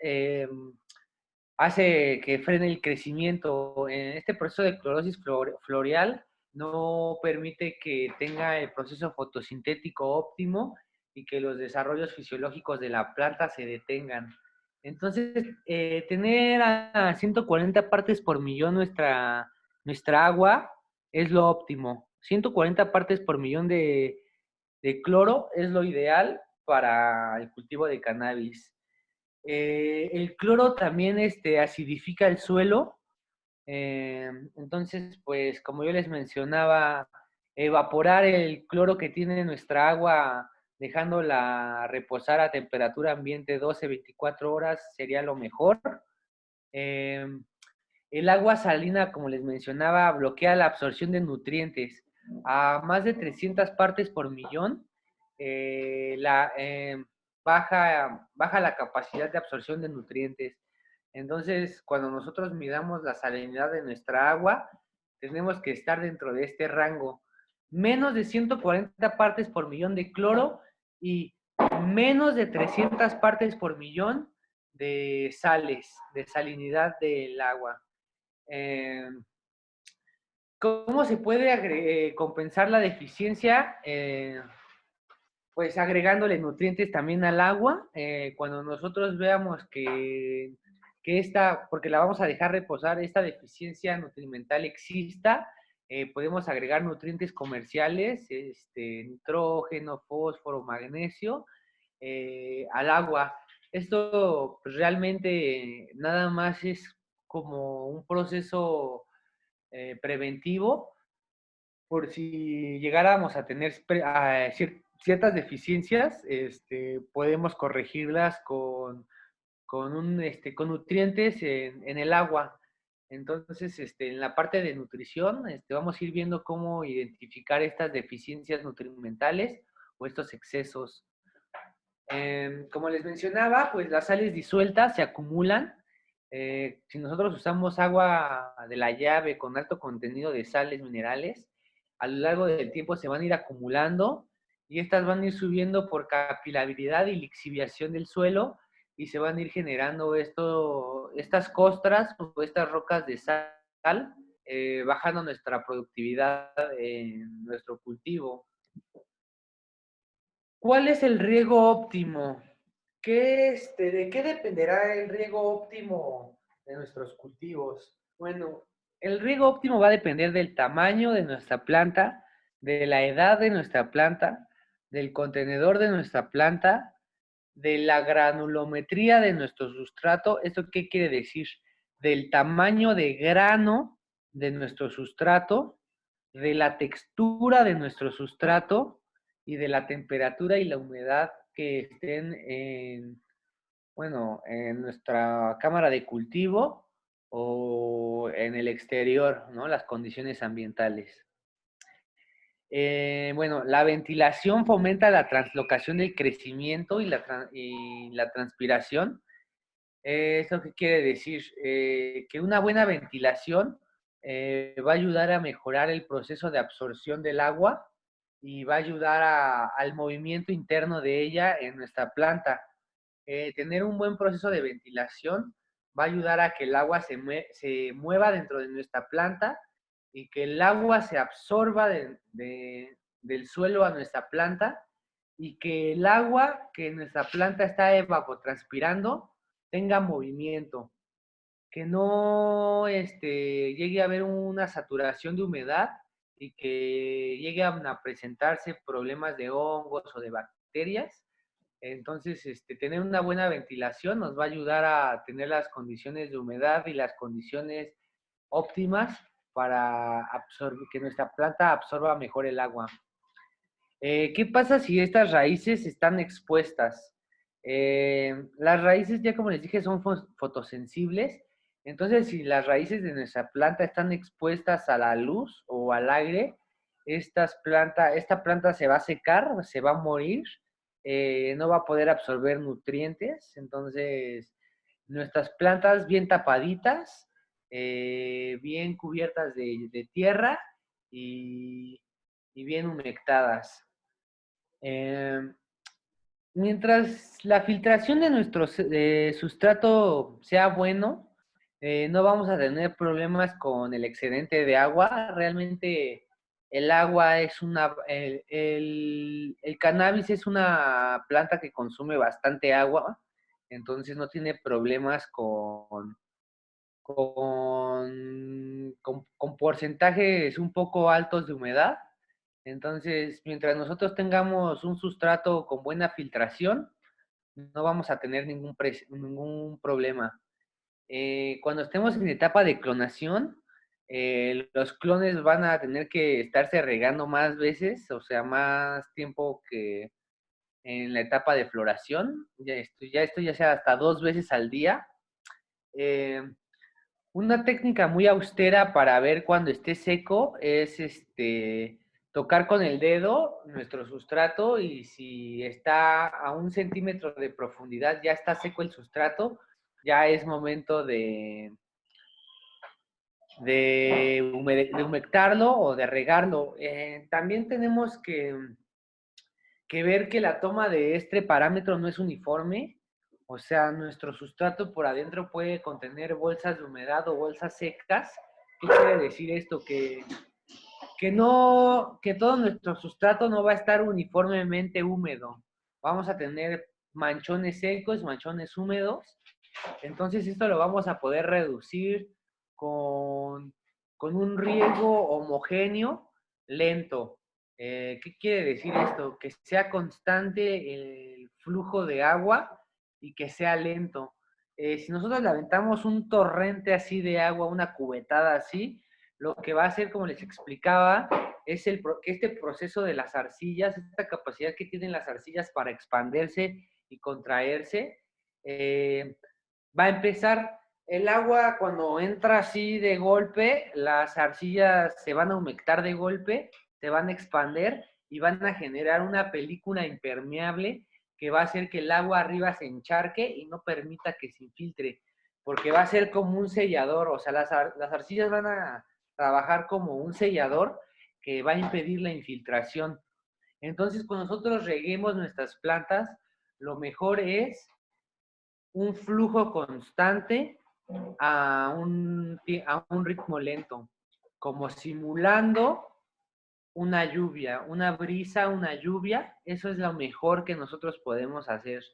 hace que frene el crecimiento. En este proceso de clorosis floreal no permite que tenga el proceso fotosintético óptimo y que los desarrollos fisiológicos de la planta se detengan. Entonces, tener a 140 partes por millón nuestra agua es lo óptimo. 140 partes por millón de cloro es lo ideal para el cultivo de cannabis. El cloro también acidifica el suelo. Entonces, pues, como yo les mencionaba, evaporar el cloro que tiene nuestra agua, dejándola reposar a temperatura ambiente 12-24 horas, sería lo mejor. El agua salina, como les mencionaba, bloquea la absorción de nutrientes a más de 300 partes por millón. Baja la capacidad de absorción de nutrientes. Entonces, cuando nosotros midamos la salinidad de nuestra agua, tenemos que estar dentro de este rango. Menos de 140 partes por millón de cloro y menos de 300 partes por millón de sales, de salinidad del agua. ¿Cómo se puede compensar la deficiencia? Pues agregándole nutrientes también al agua. Cuando nosotros veamos que porque la vamos a dejar reposar, esta deficiencia nutrimental exista, podemos agregar nutrientes comerciales, nitrógeno, fósforo, magnesio, al agua. Esto pues, realmente nada más es como un proceso preventivo por si llegáramos a tener ciertas deficiencias, podemos corregirlas con con nutrientes en el agua. Entonces, en la parte de nutrición, vamos a ir viendo cómo identificar estas deficiencias nutrimentales o estos excesos. Como les mencionaba, pues las sales disueltas se acumulan. Si nosotros usamos agua de la llave con alto contenido de sales minerales, a lo largo del tiempo se van a ir acumulando y estas van a ir subiendo por capilabilidad y lixiviación del suelo y se van a ir generando estas costras o estas rocas de sal, bajando nuestra productividad en nuestro cultivo. ¿Cuál es el riego óptimo? ¿De qué dependerá el riego óptimo de nuestros cultivos? Bueno, el riego óptimo va a depender del tamaño de nuestra planta, de la edad de nuestra planta, del contenedor de nuestra planta, de la granulometría de nuestro sustrato. ¿Esto qué quiere decir? Del tamaño de grano de nuestro sustrato, de la textura de nuestro sustrato y de la temperatura y la humedad que estén en nuestra cámara de cultivo o en el exterior, ¿no? Las condiciones ambientales. La ventilación fomenta la translocación del crecimiento y la transpiración. ¿Eso qué quiere decir? Que una buena ventilación va a ayudar a mejorar el proceso de absorción del agua y va a ayudar al movimiento interno de ella en nuestra planta. Tener un buen proceso de ventilación va a ayudar a que el agua se mueva dentro de nuestra planta y que el agua se absorba del suelo a nuestra planta y que el agua que nuestra planta está evapotranspirando tenga movimiento, que no llegue a haber una saturación de humedad y que llegue a presentarse problemas de hongos o de bacterias. Entonces, tener una buena ventilación nos va a ayudar a tener las condiciones de humedad y las condiciones óptimas para que nuestra planta absorba mejor el agua. ¿Qué pasa si estas raíces están expuestas? Las raíces, ya como les dije, son fotosensibles. Entonces, si las raíces de nuestra planta están expuestas a la luz o al aire, esta planta se va a secar, se va a morir, no va a poder absorber nutrientes. Entonces, nuestras plantas bien tapaditas, bien cubiertas de tierra y bien humectadas. Mientras la filtración de nuestro sustrato sea bueno, no vamos a tener problemas con el excedente de agua. Realmente el agua el cannabis es una planta que consume bastante agua, entonces no tiene problemas con porcentajes un poco altos de humedad. Entonces, mientras nosotros tengamos un sustrato con buena filtración, no vamos a tener ningún problema. Cuando estemos en etapa de clonación, los clones van a tener que estarse regando más veces, o sea, más tiempo que en la etapa de floración. Ya sea hasta 2 veces al día. Una técnica muy austera para ver cuando esté seco es tocar con el dedo nuestro sustrato y si está a 1 centímetro de profundidad, ya está seco el sustrato, ya es momento de humectarlo o de regarlo. También tenemos que ver que la toma de este parámetro no es uniforme. O sea, nuestro sustrato por adentro puede contener bolsas de humedad o bolsas secas. ¿Qué quiere decir esto? Que todo nuestro sustrato no va a estar uniformemente húmedo. Vamos a tener manchones secos, manchones húmedos. Entonces esto lo vamos a poder reducir con un riego homogéneo, lento. ¿Qué quiere decir esto? Que sea constante el flujo de agua y que sea lento. Si nosotros le aventamos un torrente así de agua, una cubetada así, lo que va a hacer, como les explicaba, es que este proceso de las arcillas, esta capacidad que tienen las arcillas para expandirse y contraerse, va a empezar el agua cuando entra así de golpe, las arcillas se van a humectar de golpe, se van a expander y van a generar una película impermeable que va a hacer que el agua arriba se encharque y no permita que se infiltre, porque va a ser como un sellador, o sea, las arcillas van a trabajar como un sellador que va a impedir la infiltración. Entonces, cuando nosotros reguemos nuestras plantas, lo mejor es un flujo constante a un ritmo lento, como simulando una lluvia, una brisa, una lluvia. Eso es lo mejor que nosotros podemos hacer.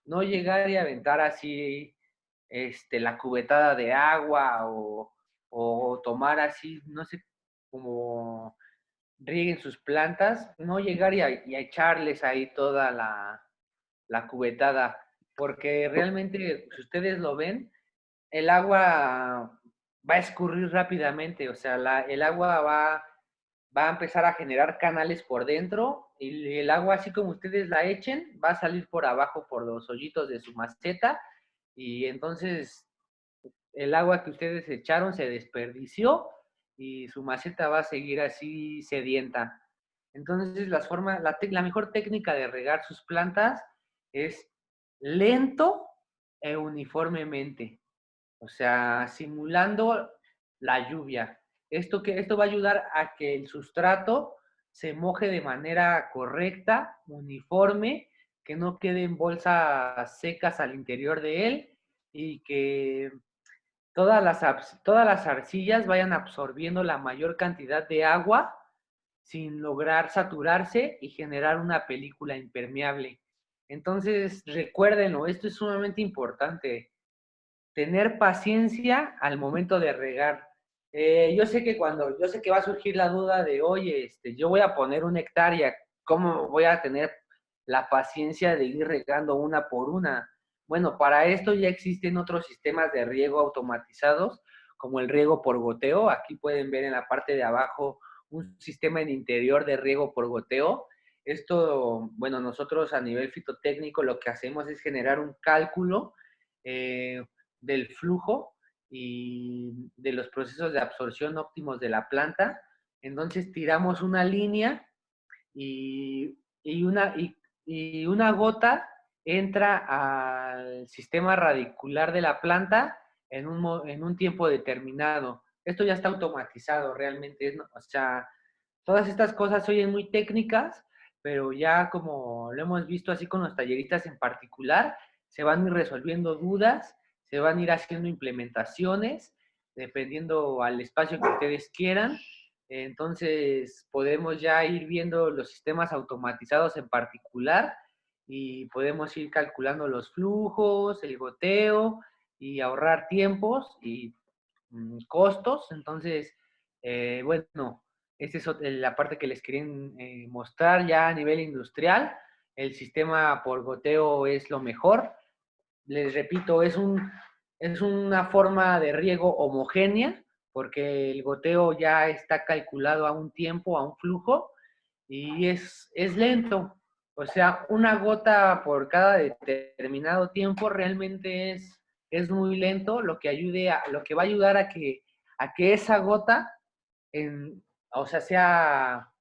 No llegar y aventar así la cubetada de agua o tomar así, no sé, como rieguen sus plantas, no llegar y a echarles ahí toda la cubetada, porque realmente, si ustedes lo ven, el agua va a escurrir rápidamente, o sea, el agua va a empezar a generar canales por dentro y el agua, así como ustedes la echen, va a salir por abajo por los hoyitos de su maceta y entonces el agua que ustedes echaron se desperdició y su maceta va a seguir así sedienta. Entonces, la mejor técnica de regar sus plantas es lento e uniformemente, o sea, simulando la lluvia. Esto va a ayudar a que el sustrato se moje de manera correcta, uniforme, que no queden bolsas secas al interior de él y que todas las arcillas vayan absorbiendo la mayor cantidad de agua sin lograr saturarse y generar una película impermeable. Entonces, recuérdenlo, esto es sumamente importante. Tener paciencia al momento de regar. Yo sé que va a surgir la duda de, oye, yo voy a poner 1 hectárea, ¿cómo voy a tener la paciencia de ir regando una por una? Bueno, para esto ya existen otros sistemas de riego automatizados, como el riego por goteo. Aquí pueden ver en la parte de abajo un sistema en interior de riego por goteo. Esto, bueno, nosotros a nivel fitotécnico lo que hacemos es generar un cálculo del flujo y de los procesos de absorción óptimos de la planta. Entonces tiramos una línea y una gota entra al sistema radicular de la planta en un tiempo determinado. Esto ya está automatizado realmente, o sea, todas estas cosas se oyen muy técnicas, pero ya como lo hemos visto así con los talleristas en particular, se van a ir resolviendo dudas, se van a ir haciendo implementaciones, dependiendo al espacio que ustedes quieran. Entonces, podemos ya ir viendo los sistemas automatizados en particular y podemos ir calculando los flujos, el goteo y ahorrar tiempos y costos. Entonces, bueno, esta es la parte que les quería mostrar ya a nivel industrial. El sistema por goteo es lo mejor. Les repito, es una forma de riego homogénea, porque el goteo ya está calculado a un tiempo, a un flujo, y es lento. O sea, una gota por cada determinado tiempo realmente es muy lento, lo que va a ayudar a que esa gota, o sea, sea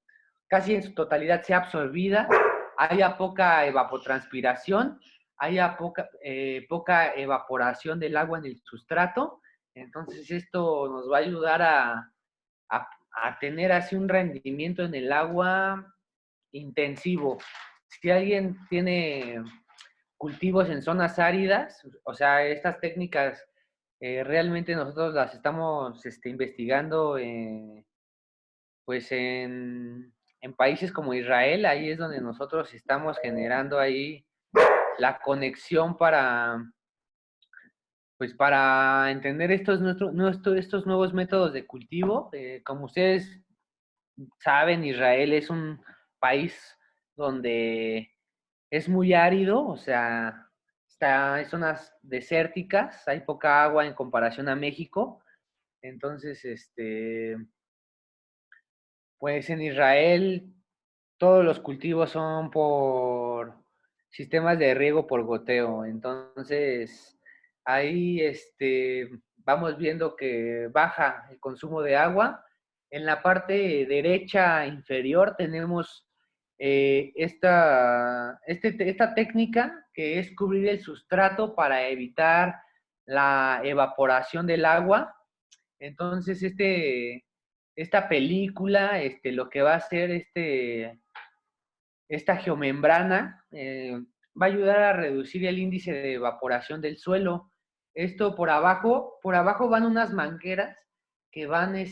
casi en su totalidad sea absorbida, haya poca evapotranspiración, haya poca evaporación del agua en el sustrato. Entonces esto nos va a ayudar a tener así un rendimiento en el agua intensivo. Si alguien tiene cultivos en zonas áridas, o sea, estas técnicas realmente nosotros las estamos investigando pues en países como Israel. Ahí es donde nosotros estamos generando ahí la conexión pues para entender estos nuevos métodos de cultivo. Como ustedes saben, Israel es un país donde es muy árido, o sea, hay zonas desérticas, hay poca agua en comparación a México. Entonces, pues en Israel todos los cultivos son por sistemas de riego por goteo. Entonces, ahí vamos viendo que baja el consumo de agua. En la parte derecha inferior tenemos esta técnica que es cubrir el sustrato para evitar la evaporación del agua. Entonces, esta película, lo que va a hacer esta geomembrana, va a ayudar a reducir el índice de evaporación del suelo. Esto por abajo van unas mangueras que van o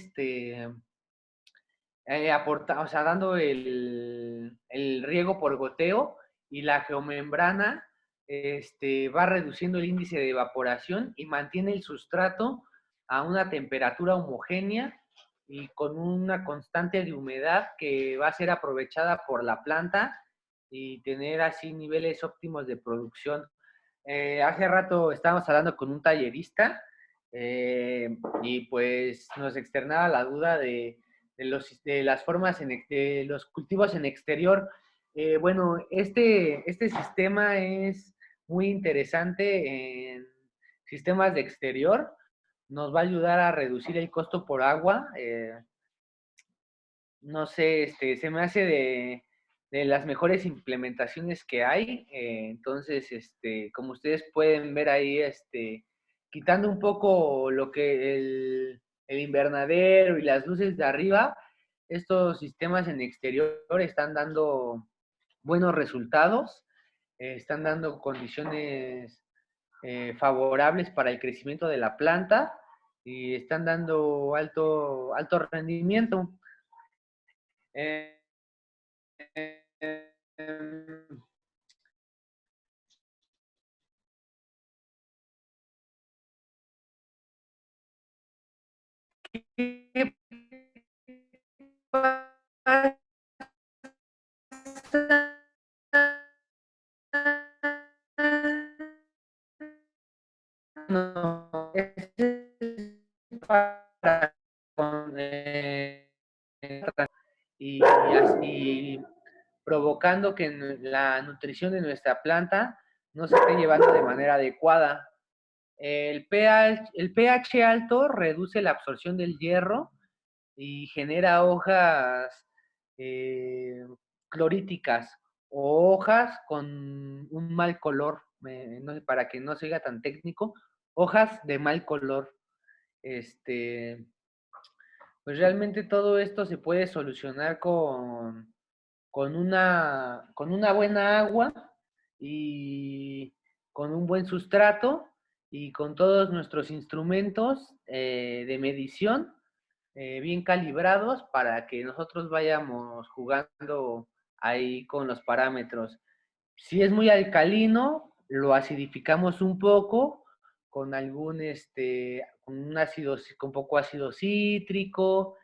sea, dando el riego por goteo, y la geomembrana va reduciendo el índice de evaporación y mantiene el sustrato a una temperatura homogénea y con una constante de humedad que va a ser aprovechada por la planta y tener así niveles óptimos de producción. Hace rato estábamos hablando con un tallerista y pues nos externaba la duda de las formas de los cultivos en exterior. Bueno, este sistema es muy interesante en sistemas de exterior. Nos va a ayudar a reducir el costo por agua. No sé, se me hace de las mejores implementaciones que hay. Entonces, como ustedes pueden ver ahí, quitando un poco lo que el invernadero y las luces de arriba, estos sistemas en exterior están dando buenos resultados, están dando condiciones favorables para el crecimiento de la planta y están dando alto rendimiento. Eh, ¿Qué pasa? No, es para y así provocando que la nutrición de nuestra planta no se esté llevando de manera adecuada. El pH alto reduce la absorción del hierro y genera hojas cloríticas o hojas con un mal color, no sé, para que no se oiga tan técnico, hojas de mal color. Pues realmente todo esto se puede solucionar con una buena agua y con un buen sustrato y con todos nuestros instrumentos de medición bien calibrados para que nosotros vayamos jugando ahí con los parámetros. Si es muy alcalino, lo acidificamos un poco con con un ácido, con poco ácido cítrico,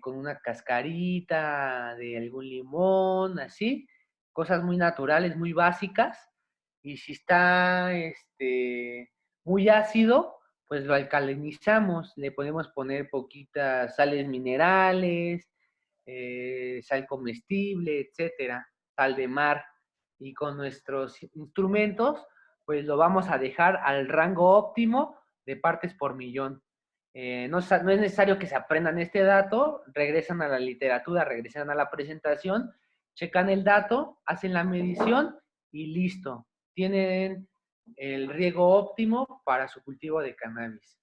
con una cascarita de algún limón, así, cosas muy naturales, muy básicas. Y si está muy ácido, pues lo alcalinizamos, le podemos poner poquitas sales minerales, sal comestible, etcétera, sal de mar, y con nuestros instrumentos, pues lo vamos a dejar al rango óptimo de partes por millón. No es necesario que se aprendan este dato, regresan a la literatura, regresan a la presentación, checan el dato, hacen la medición y listo. Tienen el riego óptimo para su cultivo de cannabis.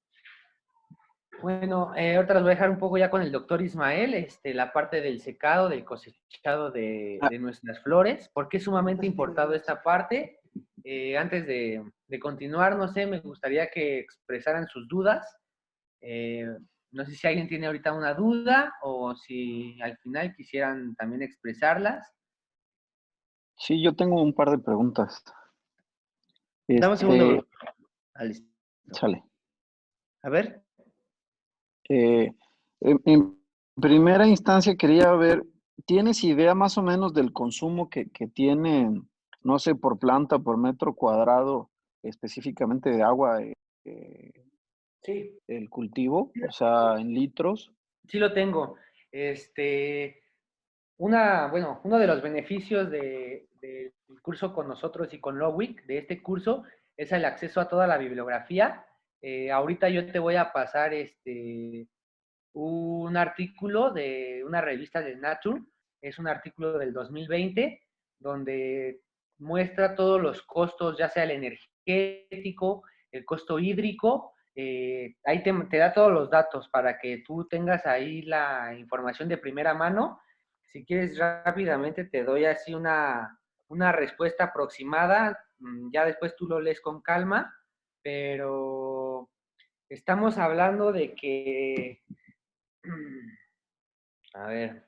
Bueno, ahorita los voy a dejar un poco ya con el doctor Ismael, la parte del secado, del cosechado de nuestras flores, porque es sumamente importante esta parte. Antes de continuar, no sé, me gustaría que expresaran sus dudas. No sé si alguien tiene ahorita una duda o si al final quisieran también expresarlas. Sí, yo tengo un par de preguntas. Dame un segundo. Listo. Sale. A ver. En primera instancia quería ver, ¿tienes idea más o menos del consumo que tienen, no sé, por planta, por metro cuadrado, específicamente de agua, Sí. el cultivo? O sea, en litros. Sí lo tengo. Uno de los beneficios del curso con nosotros y con Lowick, de este curso, es el acceso a toda la bibliografía. Ahorita yo te voy a pasar un artículo de una revista de Nature, es un artículo del 2020, donde muestra todos los costos, ya sea el energético, el costo hídrico, ahí te da todos los datos para que tú tengas ahí la información de primera mano. Si quieres rápidamente te doy así una respuesta aproximada, ya después tú lo lees con calma, pero estamos hablando de que, a ver,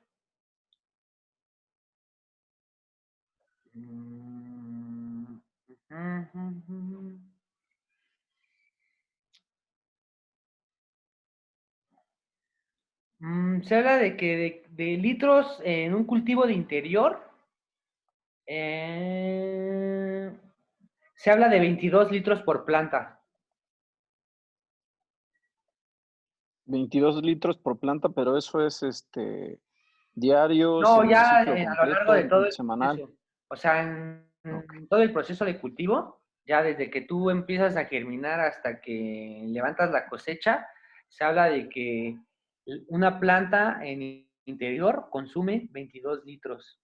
se habla de que de litros en un cultivo de interior, se habla de 22 litros por planta. 22 litros por planta, pero eso es diarios, No, en el ya ciclo a lo largo de completo, todo el semanal. proceso. O sea, Ok. todo el proceso de cultivo, ya desde que tú empiezas a germinar hasta que levantas la cosecha, se habla de que una planta en interior consume 22 litros.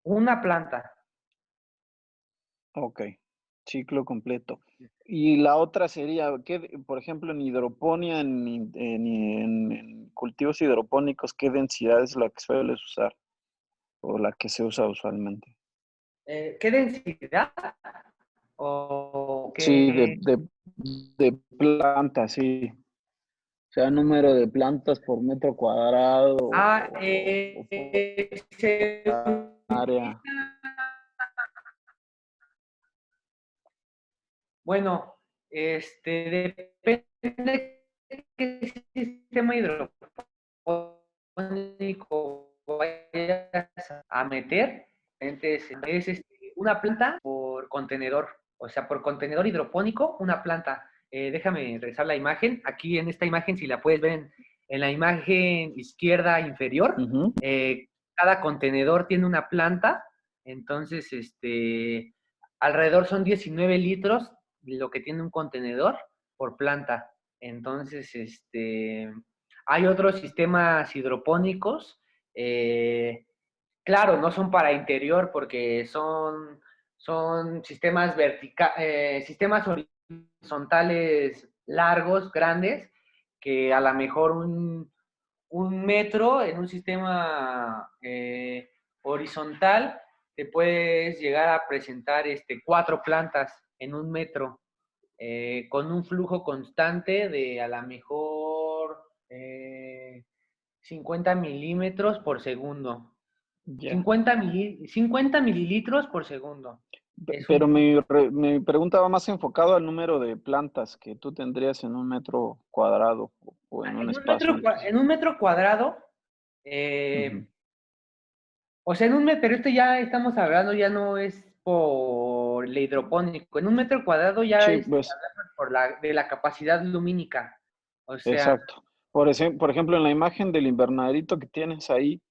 Una planta. Ok, ciclo completo. Y la otra sería, ¿qué, por ejemplo, en hidroponía, en cultivos hidropónicos, qué densidad es la que sueles usar o la que se usa usualmente? ¿Qué densidad? ¿O Sí, qué? de plantas, sí. O sea, número de plantas por metro cuadrado Ah, o por se área. Bueno, depende de qué sistema hidropónico vayas a meter. Entonces, es una planta por contenedor, o sea, por contenedor hidropónico, una planta. Déjame regresar la imagen. Aquí en esta imagen, si la puedes ver en la imagen izquierda inferior, Ujú. cada contenedor tiene una planta. Entonces, alrededor son 19 litros lo que tiene un contenedor por planta. Entonces, hay otros sistemas hidropónicos. Claro, no son para interior porque son sistemas sistemas horizontales largos, grandes, que a lo mejor un metro en un sistema horizontal te puedes llegar a presentar 4 plantas en un metro, con un flujo constante de a lo mejor 50 milímetros por segundo. Ya. 50 mililitros por segundo. Es un Pero flujo. mi pregunta va más enfocado al número de plantas que tú tendrías en un metro cuadrado o en un espacio en En específico. un metro cuadrado, Ujú. o sea, pero esto ya estamos hablando, ya no es por el hidropónico. En un metro cuadrado ya Sí, pues, hablamos de la capacidad lumínica. O sea, exacto. Por ejemplo, en la imagen del invernadero que tienes ahí,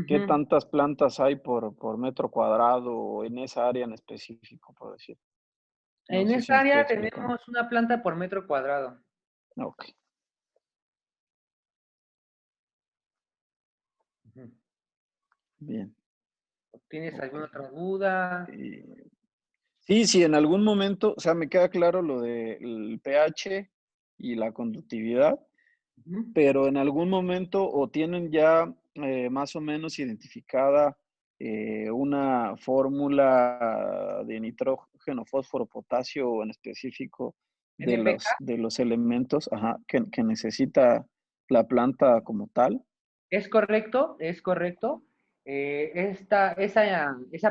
¿qué ujú. tantas plantas hay por metro cuadrado o en esa área en específico, por decir? No En sé si me esta estoy área explicando. tenemos una planta por metro cuadrado. Ok, Ujú. bien. ¿Tienes Ok. alguna otra duda? Sí, sí, en algún momento, o sea, me queda claro lo del pH y la conductividad, Ujú. pero en algún momento o tienen ya más o menos identificada una fórmula de nitrógeno, fósforo, potasio en específico NPK. de los elementos, ajá, que necesita la planta como tal. Es correcto, es correcto. Esa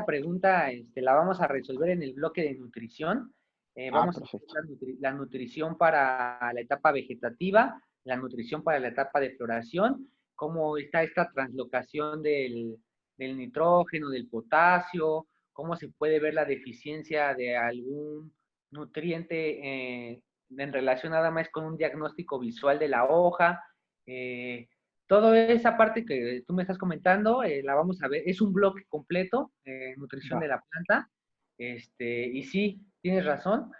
pregunta la vamos a resolver en el bloque de nutrición. Ah, Vamos a ver perfecto. la nutrición para la etapa vegetativa, la nutrición para la etapa de floración, cómo está esta translocación del nitrógeno, del potasio, cómo se puede ver la deficiencia de algún nutriente en relación nada más con un diagnóstico visual de la hoja. Toda esa parte que tú me estás comentando, la vamos a ver. Es un bloque completo, nutrición Va. de la planta. Y sí, tienes razón.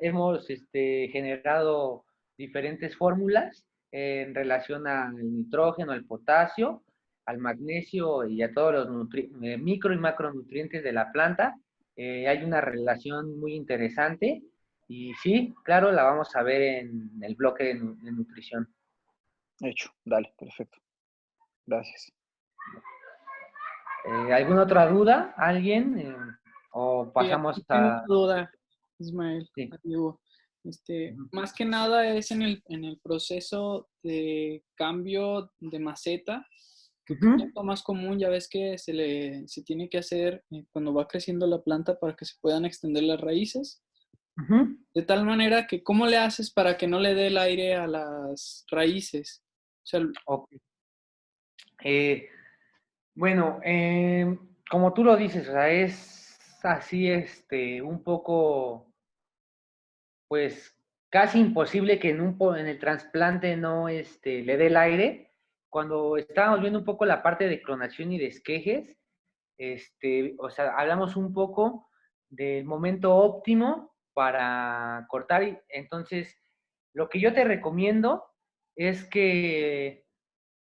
hemos generado diferentes fórmulas en relación al nitrógeno, al potasio, al magnesio y a todos los micro y macronutrientes de la planta. Hay una relación muy interesante y sí, claro, la vamos a ver en el bloque de nutrición. Hecho, dale, perfecto. Gracias. ¿Alguna otra duda? ¿Alguien? ¿O Sí, pasamos aquí tengo a...? una duda, Ismael. Sí. Diego. Ujú. Más que nada es en el proceso de cambio de maceta, que es Ujú. lo más común, ya ves que se tiene que hacer cuando va creciendo la planta para que se puedan extender las raíces. Ujú. De tal manera que, ¿cómo le haces para que no le dé el aire a las raíces? O sea, Ok. Bueno, como tú lo dices, o sea, es así, un poco, pues, casi imposible que en el trasplante no, le dé el aire. Cuando estábamos viendo un poco la parte de clonación y de esquejes, o sea, hablamos un poco del momento óptimo para cortar. Entonces, lo que yo te recomiendo es que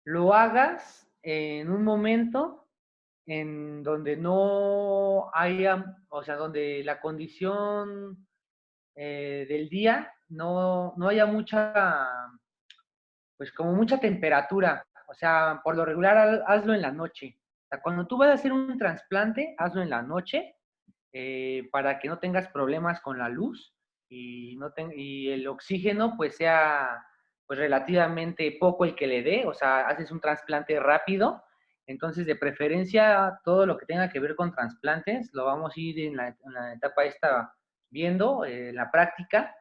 lo hagas en un momento en donde no haya, o sea, donde la condición del día no haya mucha, pues como mucha temperatura. O sea, por lo regular hazlo en la noche. O sea, cuando tú vas a hacer un trasplante, hazlo en la noche para que no tengas problemas con la luz y el oxígeno pues sea pues relativamente poco el que le dé, o sea, haces un trasplante rápido, entonces de preferencia todo lo que tenga que ver con trasplantes lo vamos a ir en la etapa esta viendo, en la práctica,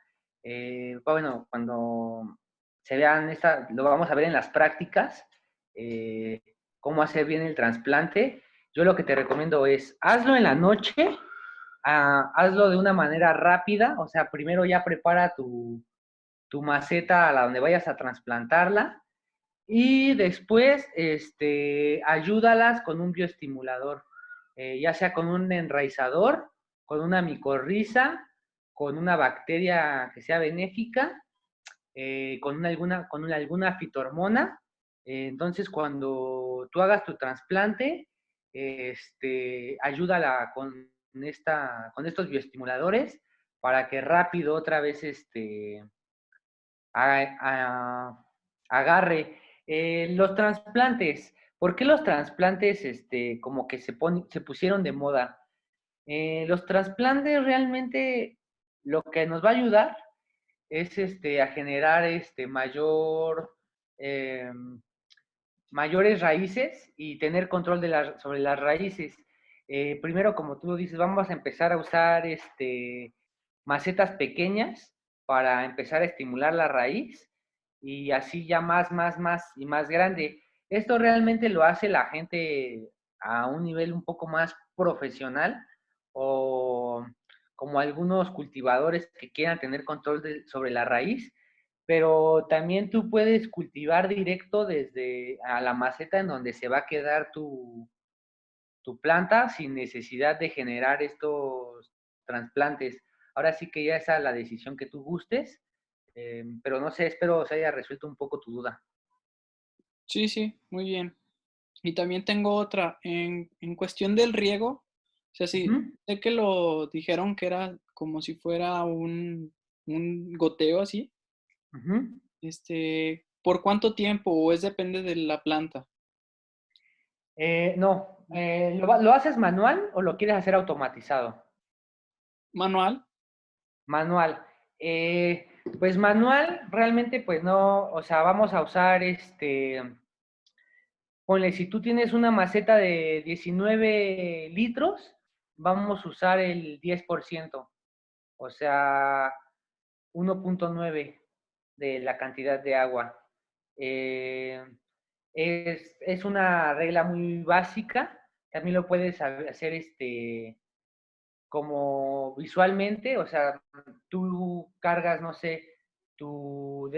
bueno, cuando se vean lo vamos a ver en las prácticas, cómo hacer bien el trasplante. Yo lo que te recomiendo es hazlo en la noche, hazlo de una manera rápida, o sea, primero ya prepara tu maceta a la donde vayas a trasplantarla y después ayúdalas con un bioestimulador, ya sea con un enraizador, con una micorriza, con una bacteria que sea benéfica, con alguna fitohormona. Entonces, cuando tú hagas tu trasplante, ayúdala con estos bioestimuladores para que rápido otra vez agarre. Los trasplantes, ¿por qué los trasplantes como que se pusieron de moda? Los trasplantes realmente lo que nos va a ayudar es a generar eh, mayores raíces y tener control sobre las raíces. Primero, como tú dices, vamos a empezar a usar macetas pequeñas para empezar a estimular la raíz y así ya más y más grande. Esto realmente lo hace la gente a un nivel un poco más profesional o como algunos cultivadores que quieran tener control sobre la raíz, pero también tú puedes cultivar directo desde a la maceta en donde se va a quedar tu planta sin necesidad de generar estos trasplantes. Ahora sí que ya esa es la decisión que tú gustes, pero no sé, espero se haya resuelto un poco tu duda. sí, sí, muy bien. Y también tengo otra, en cuestión del riego, o sea, sí, Ujú, sé que lo dijeron que era como si fuera un goteo así, ujú. ¿por cuánto tiempo o es depende de la planta? No, ¿lo haces manual o lo quieres hacer automatizado? ¿Manual? Manual. Pues manual, realmente, pues no, o sea, vamos a usar ponle, si tú tienes una maceta de 19 litros, vamos a usar el 10%, o sea, 1.9 de la cantidad de agua. Eh, es una regla muy básica, también lo puedes hacer como visualmente, o sea, tú cargas, no sé, como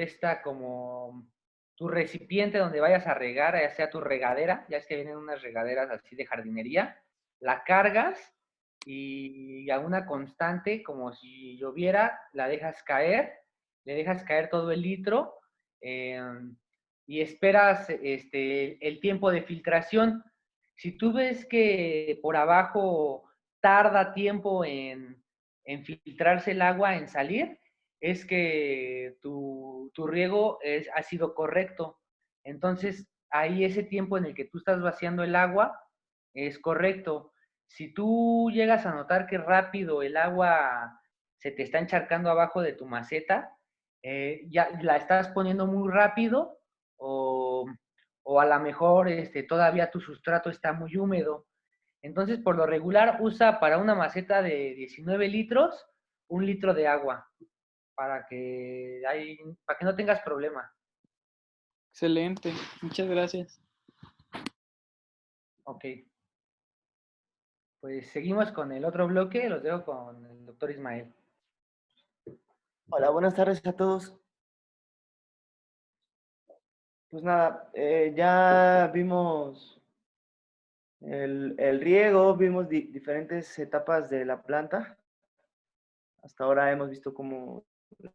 tu recipiente donde vayas a regar, ya sea tu regadera, ya es que vienen unas regaderas así de jardinería, la cargas y a una constante, como si lloviera, la dejas caer, le dejas caer todo el litro y esperas el tiempo de filtración. Si tú ves que por abajo tarda tiempo en filtrarse el agua, en salir, es que tu riego ha sido correcto. Entonces, ahí ese tiempo en el que tú estás vaciando el agua es correcto. Si tú llegas a notar que rápido el agua se te está encharcando abajo de tu maceta, ya la estás poniendo muy rápido o, o a lo mejor todavía tu sustrato está muy húmedo. Entonces, por lo regular, usa para una maceta de 19 litros, 1 litro de agua para que no tengas problema. Excelente, muchas gracias. Ok. Pues seguimos con el otro bloque, los dejo con el doctor Ismael. Hola, buenas tardes a todos. Pues nada, ya vimos el riego, vimos diferentes etapas de la planta. Hasta ahora hemos visto cómo las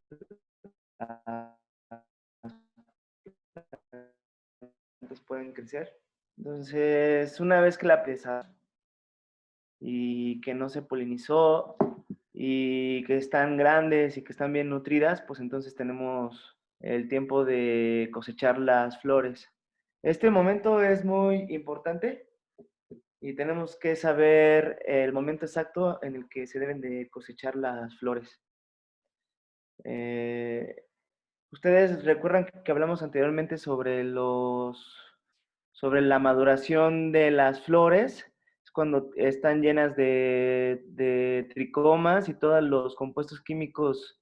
plantas pueden crecer. Entonces, una vez que la presa y que no se polinizó y que están grandes y que están bien nutridas, pues entonces tenemos el tiempo de cosechar las flores. Este momento es muy importante y tenemos que saber el momento exacto en el que se deben de cosechar las flores. Ustedes recuerdan que hablamos anteriormente sobre la maduración de las flores, es cuando están llenas de tricomas y todos los compuestos químicos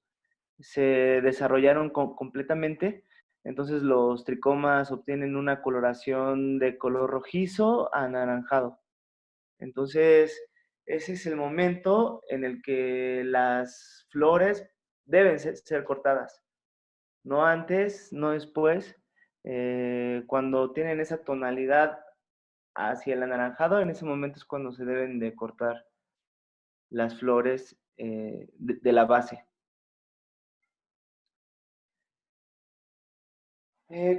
se desarrollaron completamente. Entonces los tricomas obtienen una coloración de color rojizo a anaranjado. Entonces, ese es el momento en el que las flores deben ser cortadas. No antes, no después. Cuando tienen esa tonalidad hacia el anaranjado, en ese momento es cuando se deben de cortar las flores de la base.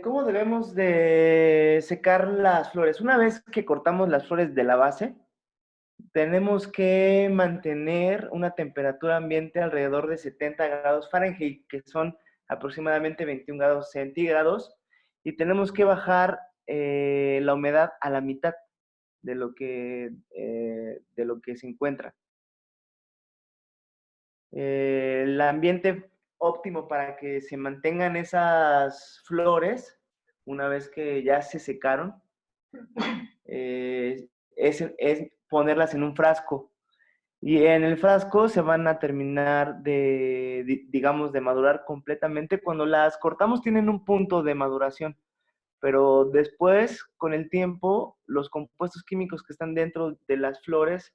¿Cómo debemos de secar las flores? Una vez que cortamos las flores de la base, tenemos que mantener una temperatura ambiente alrededor de 70 grados Fahrenheit, que son aproximadamente 21 grados centígrados, y tenemos que bajar la humedad a la mitad de lo que se encuentra. El ambiente óptimo para que se mantengan esas flores, una vez que ya se secaron, es ponerlas en un frasco. Y en el frasco se van a terminar digamos, de madurar completamente. Cuando las cortamos tienen un punto de maduración, pero después, con el tiempo, los compuestos químicos que están dentro de las flores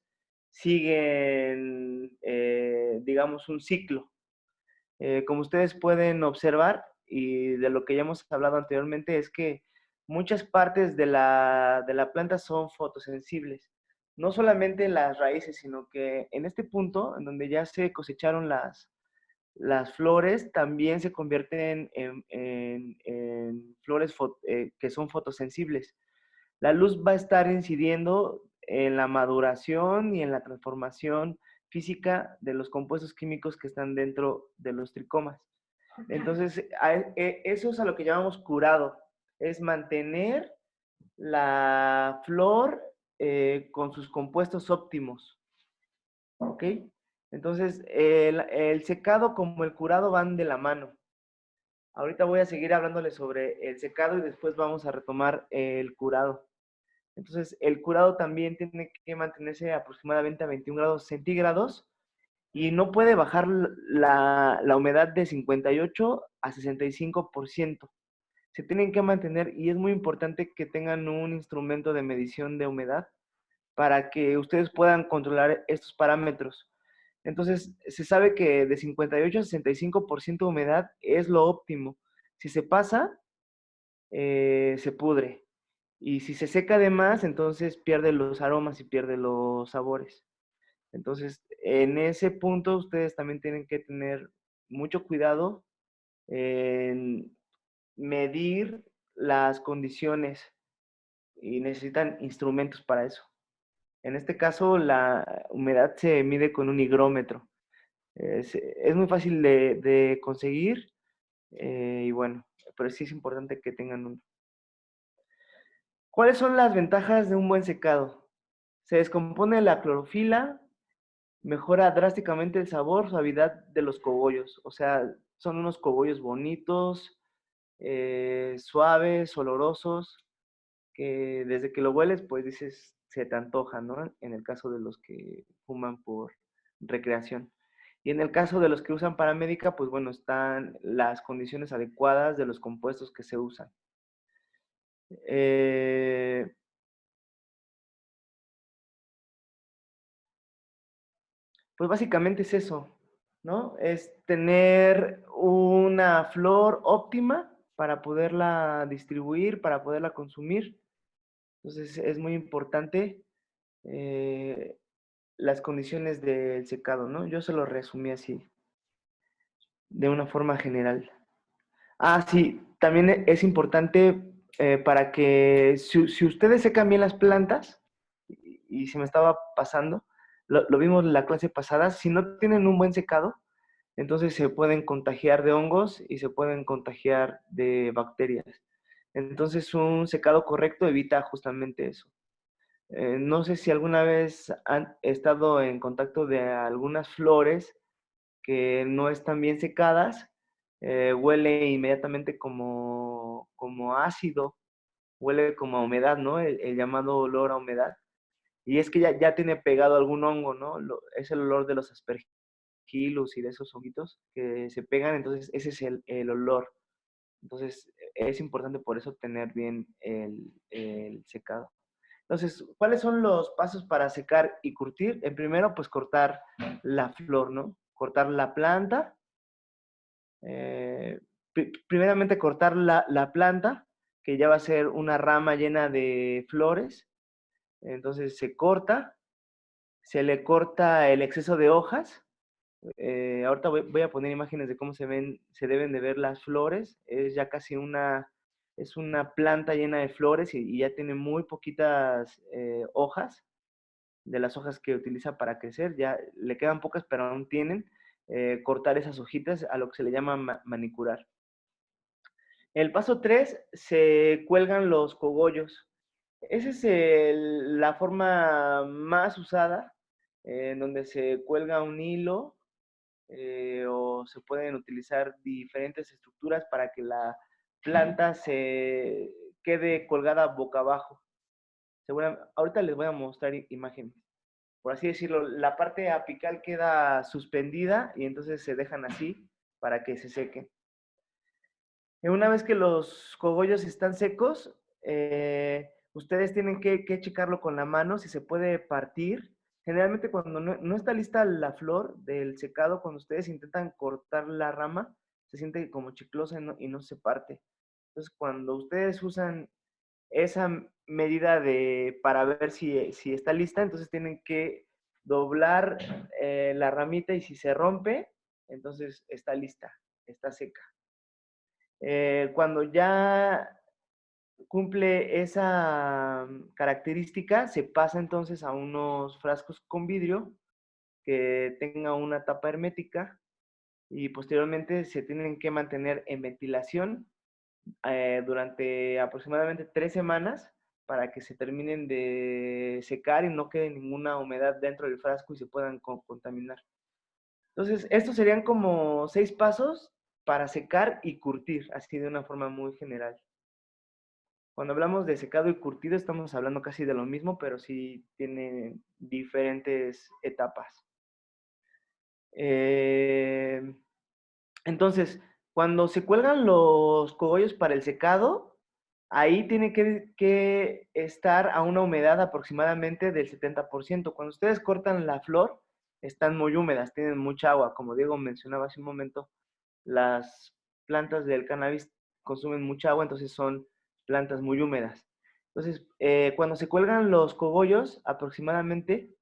siguen, digamos, un ciclo. Como ustedes pueden observar, y de lo que ya hemos hablado anteriormente, es que muchas partes de la planta son fotosensibles. No solamente las raíces, sino que en este punto, en donde ya se cosecharon las flores, también se convierten en flores que son fotosensibles. La luz va a estar incidiendo en la maduración y en la transformación física de los compuestos químicos que están dentro de los tricomas. Entonces, eso es a lo que llamamos curado, es mantener la flor con sus compuestos óptimos. ¿Ok? Entonces, el secado como el curado van de la mano. Ahorita voy a seguir hablándoles sobre el secado y después vamos a retomar el curado. Entonces, el curado también tiene que mantenerse aproximadamente a 21 grados centígrados y no puede bajar la humedad de 58 a 65%. Se tienen que mantener y es muy importante que tengan un instrumento de medición de humedad para que ustedes puedan controlar estos parámetros. Entonces, se sabe que de 58 a 65% de humedad es lo óptimo. Si se pasa, se pudre. Y si se seca de más, entonces pierde los aromas y pierde los sabores. Entonces, en ese punto ustedes también tienen que tener mucho cuidado en medir las condiciones y necesitan instrumentos para eso. En este caso, la humedad se mide con un higrómetro. Es muy fácil de conseguir y bueno, pero sí es importante que tengan uno. ¿Cuáles son las ventajas de un buen secado? Se descompone la clorofila, mejora drásticamente el sabor, suavidad de los cogollos. O sea, son unos cogollos bonitos, suaves, olorosos, que desde que lo hueles, pues dices, se te antoja, ¿no? En el caso de los que fuman por recreación. Y en el caso de los que usan para médica, pues bueno, están las condiciones adecuadas de los compuestos que se usan. Pues básicamente es eso, ¿no? Es tener una flor óptima para poderla distribuir, para poderla consumir. Entonces es muy importante las condiciones del secado, ¿no? Yo se lo resumí así, de una forma general. Ah, sí, también es importante para que si ustedes secan bien las plantas, y se me estaba pasando, lo vimos en la clase pasada, si no tienen un buen secado, entonces se pueden contagiar de hongos y se pueden contagiar de bacterias. Entonces un secado correcto evita justamente eso. No sé si alguna vez han estado en contacto de algunas flores que no están bien secadas, huele inmediatamente como ácido, huele como a humedad, ¿no? El llamado olor a humedad. Y es que ya tiene pegado algún hongo, ¿no? Es el olor de los aspergillus y de esos honguitos que se pegan, entonces ese es el olor. Entonces es importante por eso tener bien el secado. Entonces, ¿cuáles son los pasos para secar y curtir? En primero, pues cortar la flor, ¿no? Cortar la planta. Primeramente cortar la planta, que ya va a ser una rama llena de flores. Entonces se corta, se le corta el exceso de hojas. Ahorita voy a poner imágenes de cómo se deben de ver las flores. Es ya casi es una planta llena de flores y ya tiene muy poquitas hojas, de las hojas que utiliza para crecer. Ya le quedan pocas, pero aún tienen. Cortar esas hojitas a lo que se le llama manicurar. El paso 3, se cuelgan los cogollos. Esa es la forma más usada, en donde se cuelga un hilo o se pueden utilizar diferentes estructuras para que la planta se quede colgada boca abajo. Ahorita les voy a mostrar imágenes. Por así decirlo, la parte apical queda suspendida y entonces se dejan así para que se sequen. Una vez que los cogollos están secos, ustedes tienen que checarlo con la mano si se puede partir. Generalmente cuando no está lista la flor del secado, cuando ustedes intentan cortar la rama, se siente como chiclosa y no se parte. Entonces, cuando ustedes usan esa medida para ver si está lista, entonces tienen que doblar la ramita y si se rompe, entonces está lista, está seca. Cuando ya cumple esa característica, se pasa entonces a unos frascos con vidrio que tenga una tapa hermética y posteriormente se tienen que mantener en ventilación durante aproximadamente 3 semanas para que se terminen de secar y no quede ninguna humedad dentro del frasco y se puedan contaminar. Entonces, estos serían como 6 pasos para secar y curtir, así de una forma muy general. Cuando hablamos de secado y curtido, estamos hablando casi de lo mismo, pero sí tiene diferentes etapas. Entonces, cuando se cuelgan los cogollos para el secado, ahí tiene que estar a una humedad aproximadamente del 70%. Cuando ustedes cortan la flor, están muy húmedas, tienen mucha agua. Como Diego mencionaba hace un momento, las plantas del cannabis consumen mucha agua, entonces son plantas muy húmedas. Entonces, cuando se cuelgan los cogollos, aproximadamente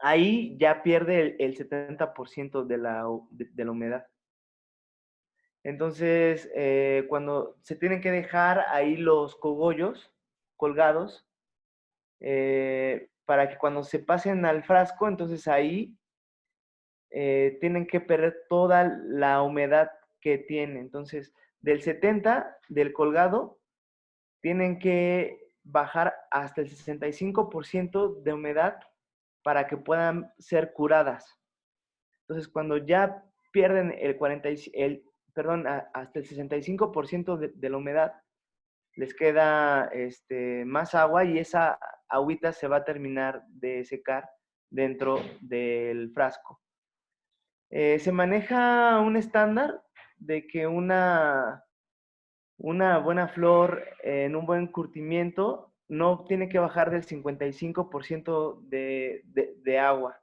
ahí ya pierde el 70% de la humedad. Entonces, cuando se tienen que dejar ahí los cogollos colgados, para que cuando se pasen al frasco, entonces ahí tienen que perder toda la humedad que tiene. Entonces, del 70 del colgado, tienen que bajar hasta el 65% de humedad para que puedan ser curadas. Entonces, cuando ya pierden hasta el 65% de la humedad, les queda más agua y esa agüita se va a terminar de secar dentro del frasco. Se maneja un estándar de que una buena flor en un buen curtimiento no tiene que bajar del 55% de agua.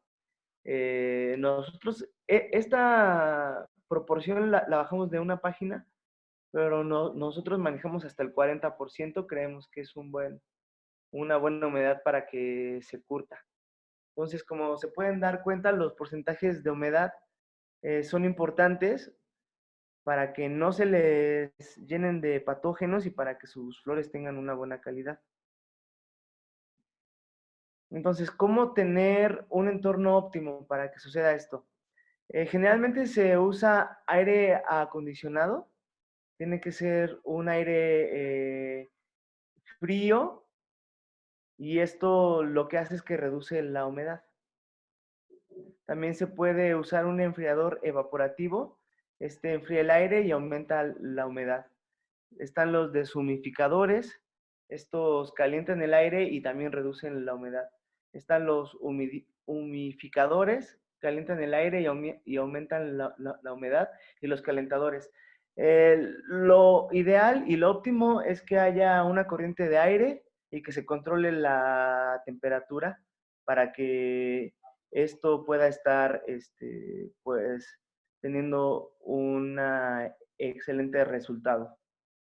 Nosotros, esta proporción la bajamos de una página, pero nosotros manejamos hasta el 40%, creemos que es una buena humedad para que se curta. Entonces, como se pueden dar cuenta, los porcentajes de humedad son importantes para que no se les llenen de patógenos y para que sus flores tengan una buena calidad. Entonces, ¿cómo tener un entorno óptimo para que suceda esto? Generalmente se usa aire acondicionado. Tiene que ser un aire frío y esto lo que hace es que reduce la humedad. También se puede usar un enfriador evaporativo. Este enfría el aire y aumenta la humedad. Están los deshumificadores. Estos calientan el aire y también reducen la humedad. Están los humificadores, calientan el aire y aumentan la humedad. Y los calentadores. Lo ideal y lo óptimo es que haya una corriente de aire y que se controle la temperatura para que esto pueda estar pues, teniendo un excelente resultado.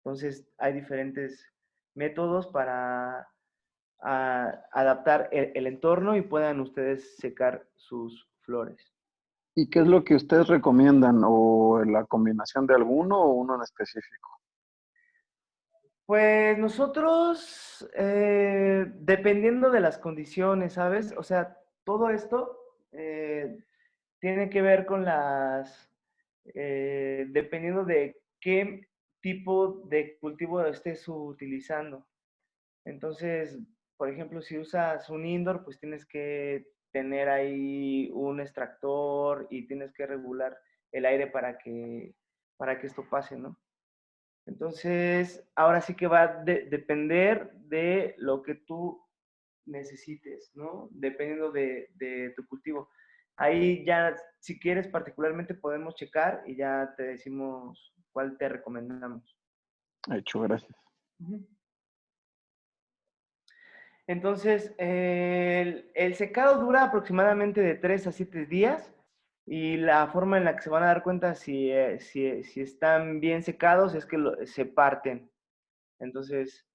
Entonces, hay diferentes métodos para adaptar el entorno y puedan ustedes secar sus flores. ¿Y qué es lo que ustedes recomiendan? ¿O la combinación de alguno o uno en específico? Pues nosotros, dependiendo de las condiciones, ¿sabes? O sea, todo esto tiene que ver con dependiendo de qué tipo de cultivo estés utilizando. Entonces, por ejemplo, si usas un indoor, pues tienes que tener ahí un extractor y tienes que regular el aire para que esto pase, ¿no? Entonces, ahora sí que va a depender de lo que tú necesites, ¿no? Dependiendo de tu cultivo. Ahí ya, si quieres particularmente, podemos checar y ya te decimos cuál te recomendamos. Hecho, gracias. Entonces, el secado dura aproximadamente de 3 a 7 días y la forma en la que se van a dar cuenta si están bien secados es que se parten. Entonces,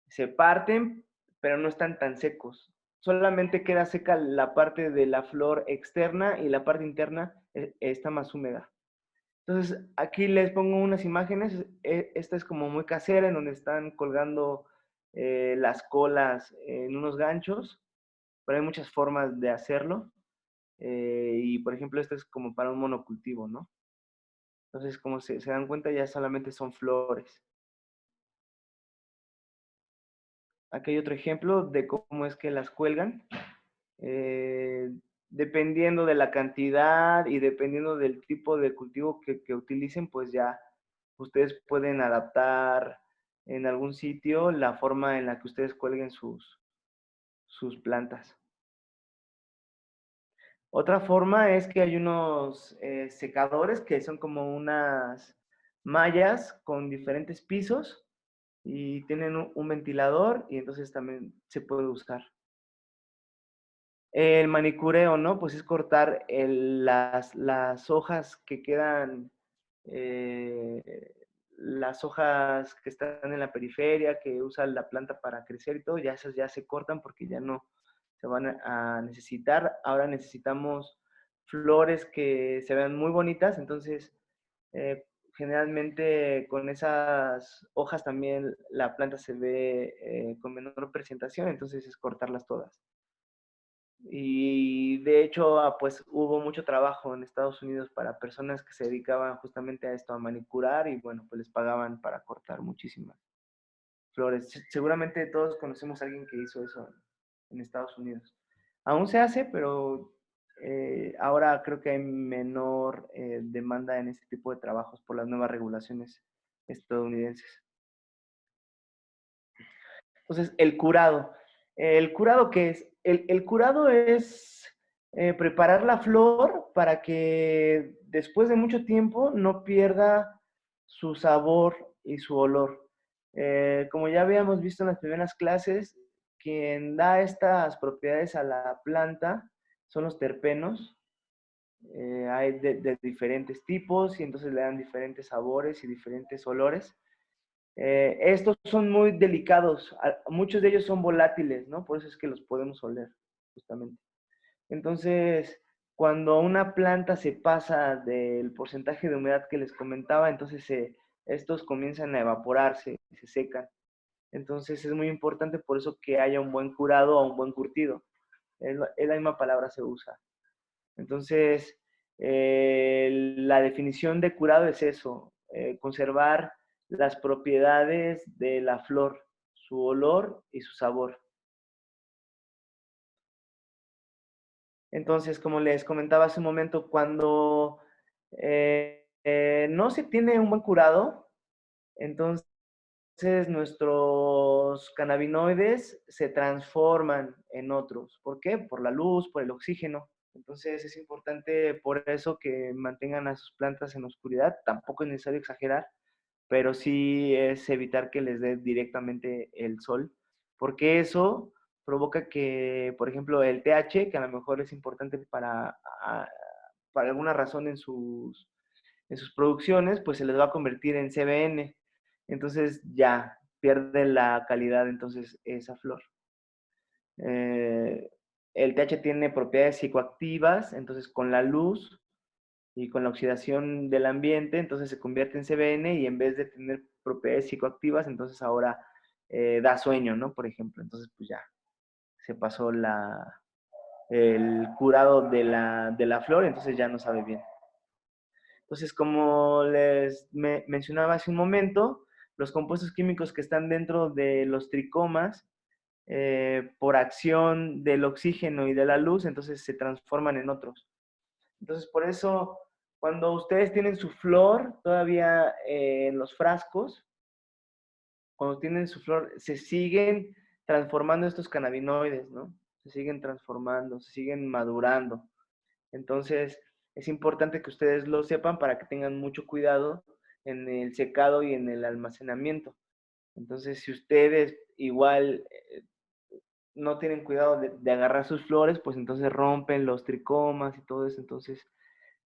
se parten, pero no están tan secos. Solamente queda seca la parte de la flor externa y la parte interna está más húmeda. Entonces, aquí les pongo unas imágenes. Esta es como muy casera, en donde están colgando las colas en unos ganchos, pero hay muchas formas de hacerlo. Y, por ejemplo, esto es como para un monocultivo, ¿no? Entonces, como se dan cuenta, ya solamente son flores. Aquí hay otro ejemplo de cómo es que las cuelgan. Eh, Dependiendo de la cantidad y dependiendo del tipo de cultivo que utilicen, pues ya ustedes pueden adaptar en algún sitio la forma en la que ustedes cuelguen sus plantas. Otra forma es que hay unos secadores que son como unas mallas con diferentes pisos y tienen un ventilador y entonces también se puede usar. El manicureo, ¿no? Pues es cortar las hojas que quedan, las hojas que están en la periferia, que usa la planta para crecer y todo, ya esas ya se cortan porque ya no se van a necesitar. Ahora necesitamos flores que se vean muy bonitas, entonces generalmente con esas hojas también la planta se ve con menor presentación, entonces es cortarlas todas. Y de hecho, pues hubo mucho trabajo en Estados Unidos para personas que se dedicaban justamente a esto, a manicurar, y bueno, pues les pagaban para cortar muchísimas flores. Seguramente todos conocemos a alguien que hizo eso en Estados Unidos. Aún se hace, pero ahora creo que hay menor demanda en este tipo de trabajos por las nuevas regulaciones estadounidenses. Entonces, el curado. ¿El curado qué es? El curado es preparar la flor para que después de mucho tiempo no pierda su sabor y su olor. Como ya habíamos visto en las primeras clases, quien da estas propiedades a la planta son los terpenos. Hay de diferentes tipos y entonces le dan diferentes sabores y diferentes olores. Estos son muy delicados, muchos de ellos son volátiles, ¿no? Por eso es que los podemos oler, justamente. Entonces, cuando una planta se pasa del porcentaje de humedad que les comentaba, entonces estos comienzan a evaporarse, se secan. Entonces es muy importante por eso que haya un buen curado o un buen curtido. Es la misma palabra se usa. Entonces, la definición de curado es eso, conservar las propiedades de la flor, su olor y su sabor. Entonces, como les comentaba hace un momento, cuando no se tiene un buen curado, entonces nuestros cannabinoides se transforman en otros. ¿Por qué? Por la luz, por el oxígeno. Entonces es importante por eso que mantengan a sus plantas en oscuridad. Tampoco es necesario exagerar, pero sí es evitar que les dé directamente el sol, porque eso provoca que, por ejemplo, el TH, que a lo mejor es importante para alguna razón en sus producciones, pues se les va a convertir en CBN. Entonces ya pierde la calidad entonces esa flor. El TH tiene propiedades psicoactivas, entonces con la luz y con la oxidación del ambiente, entonces se convierte en CBN y en vez de tener propiedades psicoactivas, entonces ahora da sueño, ¿no? Por ejemplo, entonces pues ya se pasó el curado de la flor, entonces ya no sabe bien. Entonces, como les mencionaba hace un momento, los compuestos químicos que están dentro de los tricomas, por acción del oxígeno y de la luz, entonces se transforman en otros. Entonces, por eso, cuando ustedes tienen su flor todavía en los frascos, cuando tienen su flor, se siguen transformando estos cannabinoides, ¿no? Se siguen transformando, se siguen madurando. Entonces, es importante que ustedes lo sepan para que tengan mucho cuidado en el secado y en el almacenamiento. Entonces, si ustedes igual no tienen cuidado de agarrar sus flores, pues entonces rompen los tricomas y todo eso. Entonces,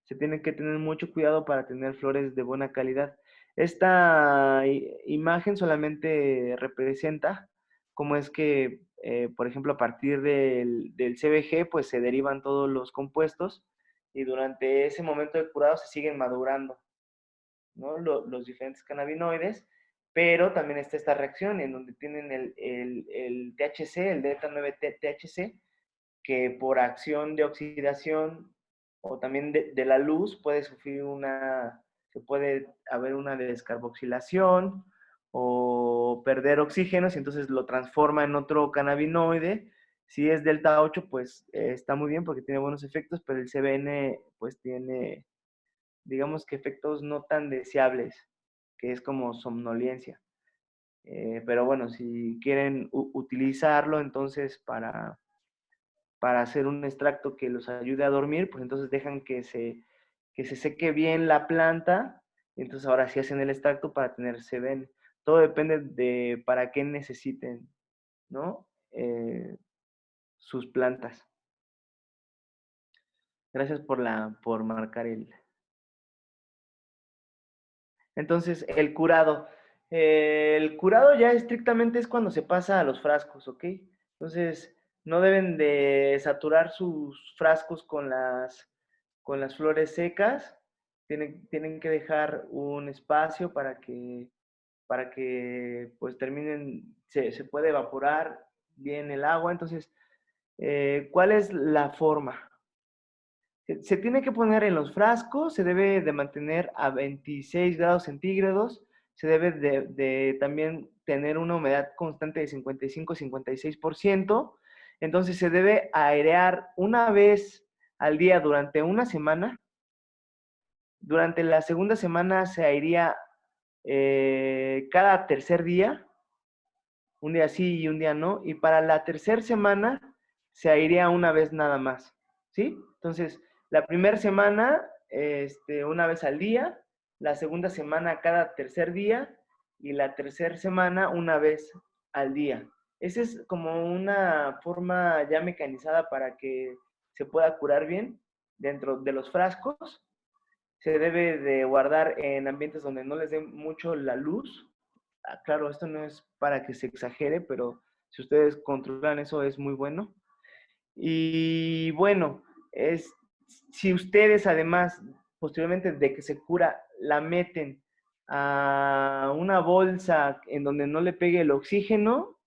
se tiene que tener mucho cuidado para tener flores de buena calidad. Esta imagen solamente representa cómo es que, por ejemplo, a partir del CBG, pues se derivan todos los compuestos y durante ese momento de curado se siguen madurando, ¿no? Los diferentes cannabinoides, pero también está esta reacción en donde tienen el THC, el delta 9 THC, que por acción de oxidación o también de la luz puede sufrir se puede haber una descarboxilación o perder oxígenos y entonces lo transforma en otro cannabinoide. Si es delta 8, pues está muy bien porque tiene buenos efectos, pero el CBN pues tiene, digamos que efectos no tan deseables, que es como somnolencia. Pero bueno, si quieren utilizarlo entonces para hacer un extracto que los ayude a dormir, pues entonces dejan que se seque bien la planta, y entonces ahora sí hacen el extracto para tener CBN. Todo depende de para qué necesiten, ¿no? Sus plantas. Gracias por marcar el... Entonces, el curado. El curado ya estrictamente es cuando se pasa a los frascos, ¿ok? Entonces, No deben de saturar sus frascos con las flores secas. Tienen que dejar un espacio para que pues terminen, se puede evaporar bien el agua. Entonces, ¿cuál es la forma? Se tiene que poner en los frascos, se debe de mantener a 26 grados centígrados, se debe de también tener una humedad constante de 55-56%, entonces se debe airear una vez al día durante una semana. Durante la segunda semana se airea cada tercer día, un día sí y un día no, y para la tercera semana se airea una vez nada más, ¿sí? Entonces, la primera semana, una vez al día, la segunda semana cada tercer día, y la tercera semana una vez al día. Esa es como una forma ya mecanizada para que se pueda curar bien dentro de los frascos. Se debe de guardar en ambientes donde no les dé mucho la luz. Claro, esto no es para que se exagere, pero si ustedes controlan eso es muy bueno. Y bueno, si ustedes además, posteriormente de que se cura, la meten a una bolsa en donde no le pegue el oxígeno,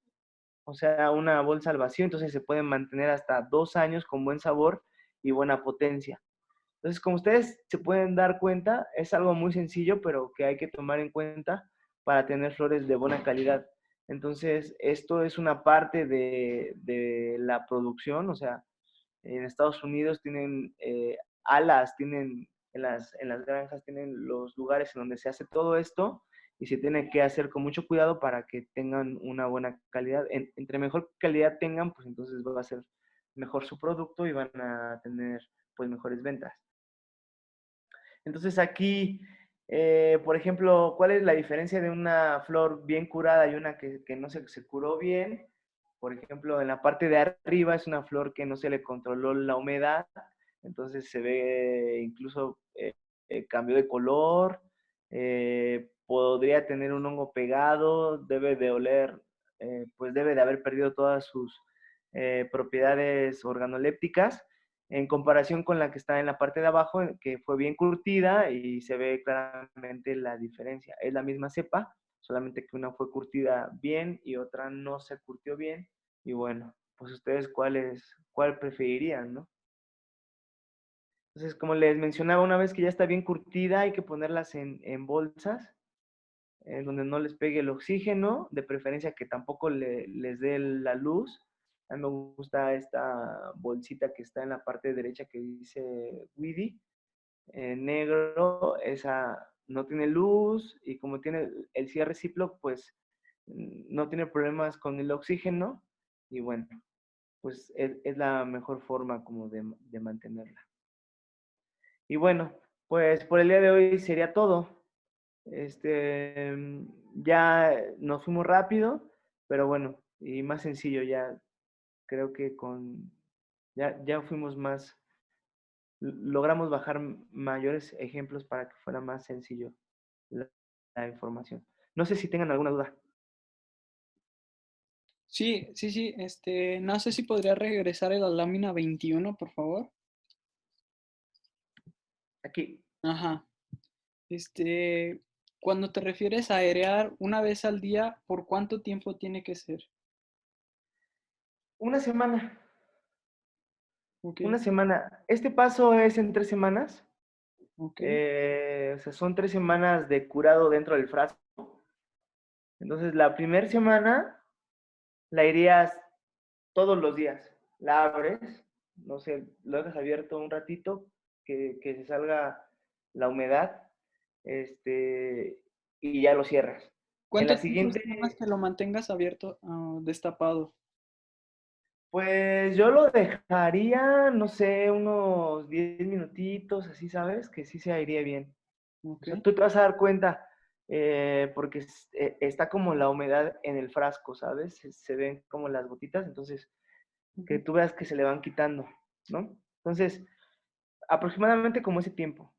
o sea, una bolsa al vacío, entonces se pueden mantener hasta 2 años con buen sabor y buena potencia. Entonces, como ustedes se pueden dar cuenta, es algo muy sencillo, pero que hay que tomar en cuenta para tener flores de buena calidad. Entonces, esto es una parte de la producción, o sea, en Estados Unidos tienen alas, tienen en las granjas, tienen los lugares en donde se hace todo esto y se tiene que hacer con mucho cuidado para que tengan una buena calidad. Entre mejor calidad tengan, pues entonces va a ser mejor su producto y van a tener pues mejores ventas. Entonces aquí, por ejemplo, ¿cuál es la diferencia de una flor bien curada y una que no se curó bien? Por ejemplo, en la parte de arriba es una flor que no se le controló la humedad, entonces se ve incluso cambio de color, podría tener un hongo pegado, debe de oler, pues debe de haber perdido todas sus propiedades organolépticas en comparación con la que está en la parte de abajo, que fue bien curtida y se ve claramente la diferencia. Es la misma cepa, solamente que una fue curtida bien y otra no se curtió bien. Y bueno, pues ustedes cuál preferirían, ¿no? Entonces, como les mencionaba, una vez que ya está bien curtida, hay que ponerlas en bolsas, en donde no les pegue el oxígeno, de preferencia que tampoco les dé la luz. A mí me gusta esta bolsita que está en la parte derecha que dice Weedy, en negro, esa no tiene luz y como tiene el cierre Ziploc, pues no tiene problemas con el oxígeno y bueno, pues es la mejor forma como de mantenerla. Y bueno, pues por el día de hoy sería todo. Ya nos fuimos rápido, pero bueno, y más sencillo, ya creo que ya fuimos más, logramos bajar mayores ejemplos para que fuera más sencillo la, la información. No sé si tengan alguna duda. Sí, sí, sí. No sé si podría regresar a la lámina 21, por favor. Aquí, Ajá. Cuando te refieres a airear una vez al día, ¿por cuánto tiempo tiene que ser? una semana, Ok, una semana. Este paso es en 3 semanas. ok. O sea, son 3 semanas de curado dentro del frasco. Entonces, la primera semana la irías todos los días. La abres, no sé, lo dejas abierto un ratito, que se salga la humedad, y ya lo cierras. En la ¿Cuánto tiempo siguiente, estimas que lo mantengas abierto, destapado? pues yo lo dejaría, no sé, unos 10 minutitos, así, ¿sabes? Que sí se iría bien. O Ok. sea, tú te vas a dar cuenta, porque está como la humedad en el frasco, ¿sabes? Se ven como las gotitas, entonces que tú veas que se le van quitando, ¿no? Entonces, aproximadamente como ese tiempo.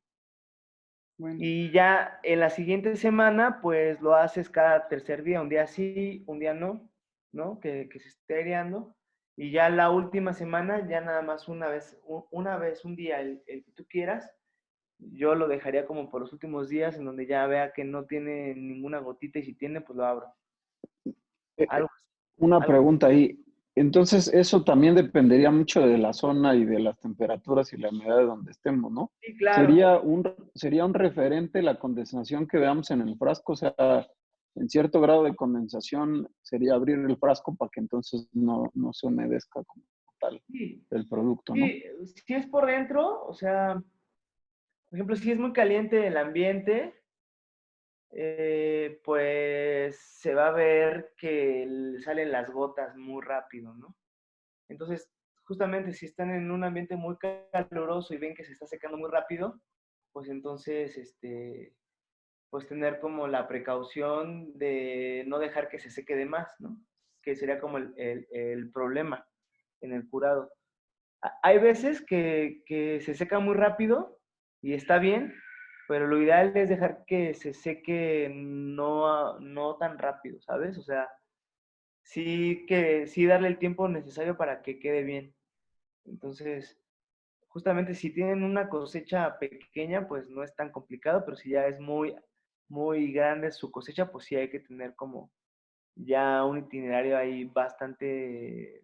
Bueno, Y ya en la siguiente semana, pues lo haces cada tercer día, un día sí, un día no, ¿no? Que se esté aireando. Y ya la última semana, ya nada más una vez, un día, el que tú quieras, yo lo dejaría como por los últimos días en donde ya vea que no tiene ninguna gotita y si tiene, pues lo abro. Eh, Algo, Una algo. pregunta ahí. Entonces, eso también dependería mucho de la zona y de las temperaturas y la humedad de donde estemos, ¿no? Sí, claro. ¿Sería un referente la condensación que veamos en el frasco? O sea, en cierto grado de condensación sería abrir el frasco para que entonces no se humedezca como tal Sí, el producto, ¿no? sí, si es por dentro, o sea, por ejemplo, si es muy caliente el ambiente, pues se va a ver que salen las gotas muy rápido, ¿no? Entonces, justamente si están en un ambiente muy caluroso y ven que se está secando muy rápido, pues entonces, pues tener como la precaución de no dejar que se seque de más, ¿no? Que sería como el problema en el curado. Hay veces que se seca muy rápido y está bien, pero lo ideal es dejar que se seque no tan rápido, ¿sabes? O sea, sí darle el tiempo necesario para que quede bien. Entonces, justamente si tienen una cosecha pequeña, pues no es tan complicado, pero si ya es muy grande su cosecha, pues sí hay que tener como ya un itinerario ahí bastante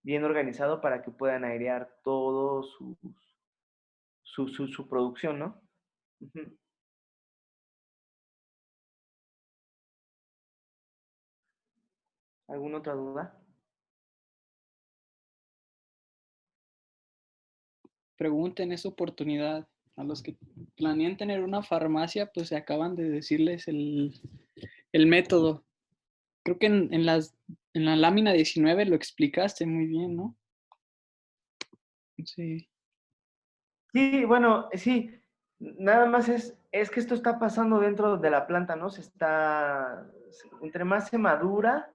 bien organizado para que puedan airear todo su producción, ¿no? Ujú. ¿Alguna otra duda? Pregunten esa oportunidad. A los que planean tener una farmacia, pues se acaban de decirles el método. Creo que en la lámina 19 lo explicaste muy bien, ¿no? Sí. Sí, bueno, sí, nada más es que esto está pasando dentro de la planta, ¿no? Entre más se madura,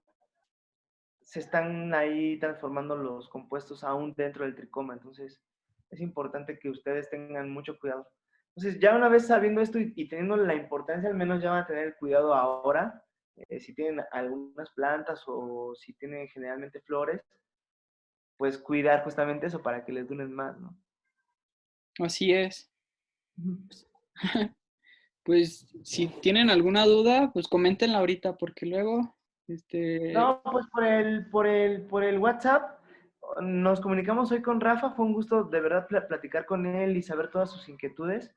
se están ahí transformando los compuestos aún dentro del tricoma, entonces es importante que ustedes tengan mucho cuidado. Entonces, ya una vez sabiendo esto y teniendo la importancia, al menos ya van a tener el cuidado ahora, si tienen algunas plantas o si tienen generalmente flores, pues cuidar justamente eso para que les duren más, ¿no? Así es. Ujú. Pues si tienen alguna duda, pues coméntenla ahorita, porque luego, No, pues por el WhatsApp nos comunicamos hoy con Rafa. Fue un gusto de verdad platicar con él y saber todas sus inquietudes.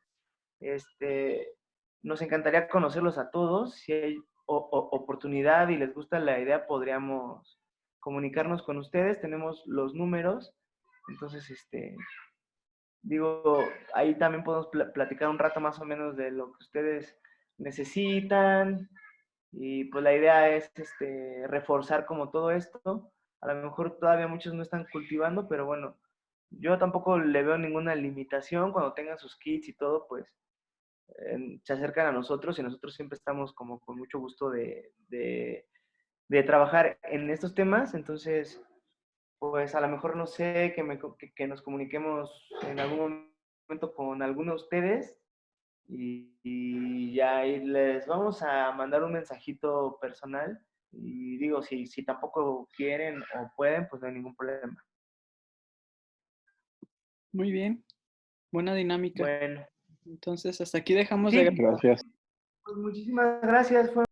Este, Nos encantaría conocerlos a todos. Si hay oportunidad y les gusta la idea, podríamos comunicarnos con ustedes. Tenemos los números. Entonces, digo, ahí también podemos platicar un rato más o menos de lo que ustedes necesitan, y pues la idea es reforzar como todo esto. A lo mejor todavía muchos no están cultivando, pero bueno, yo tampoco le veo ninguna limitación. Cuando tengan sus kits y todo, pues se acercan a nosotros y nosotros siempre estamos como con mucho gusto de trabajar en estos temas. Entonces, pues a lo mejor no sé, que nos comuniquemos en algún momento con alguno de ustedes y ya ahí les vamos a mandar un mensajito personal y digo, si tampoco quieren o pueden, pues no hay ningún problema. muy bien, buena dinámica. Bueno, Entonces, hasta aquí dejamos de sí, grabar. Gracias. pues muchísimas gracias. Fue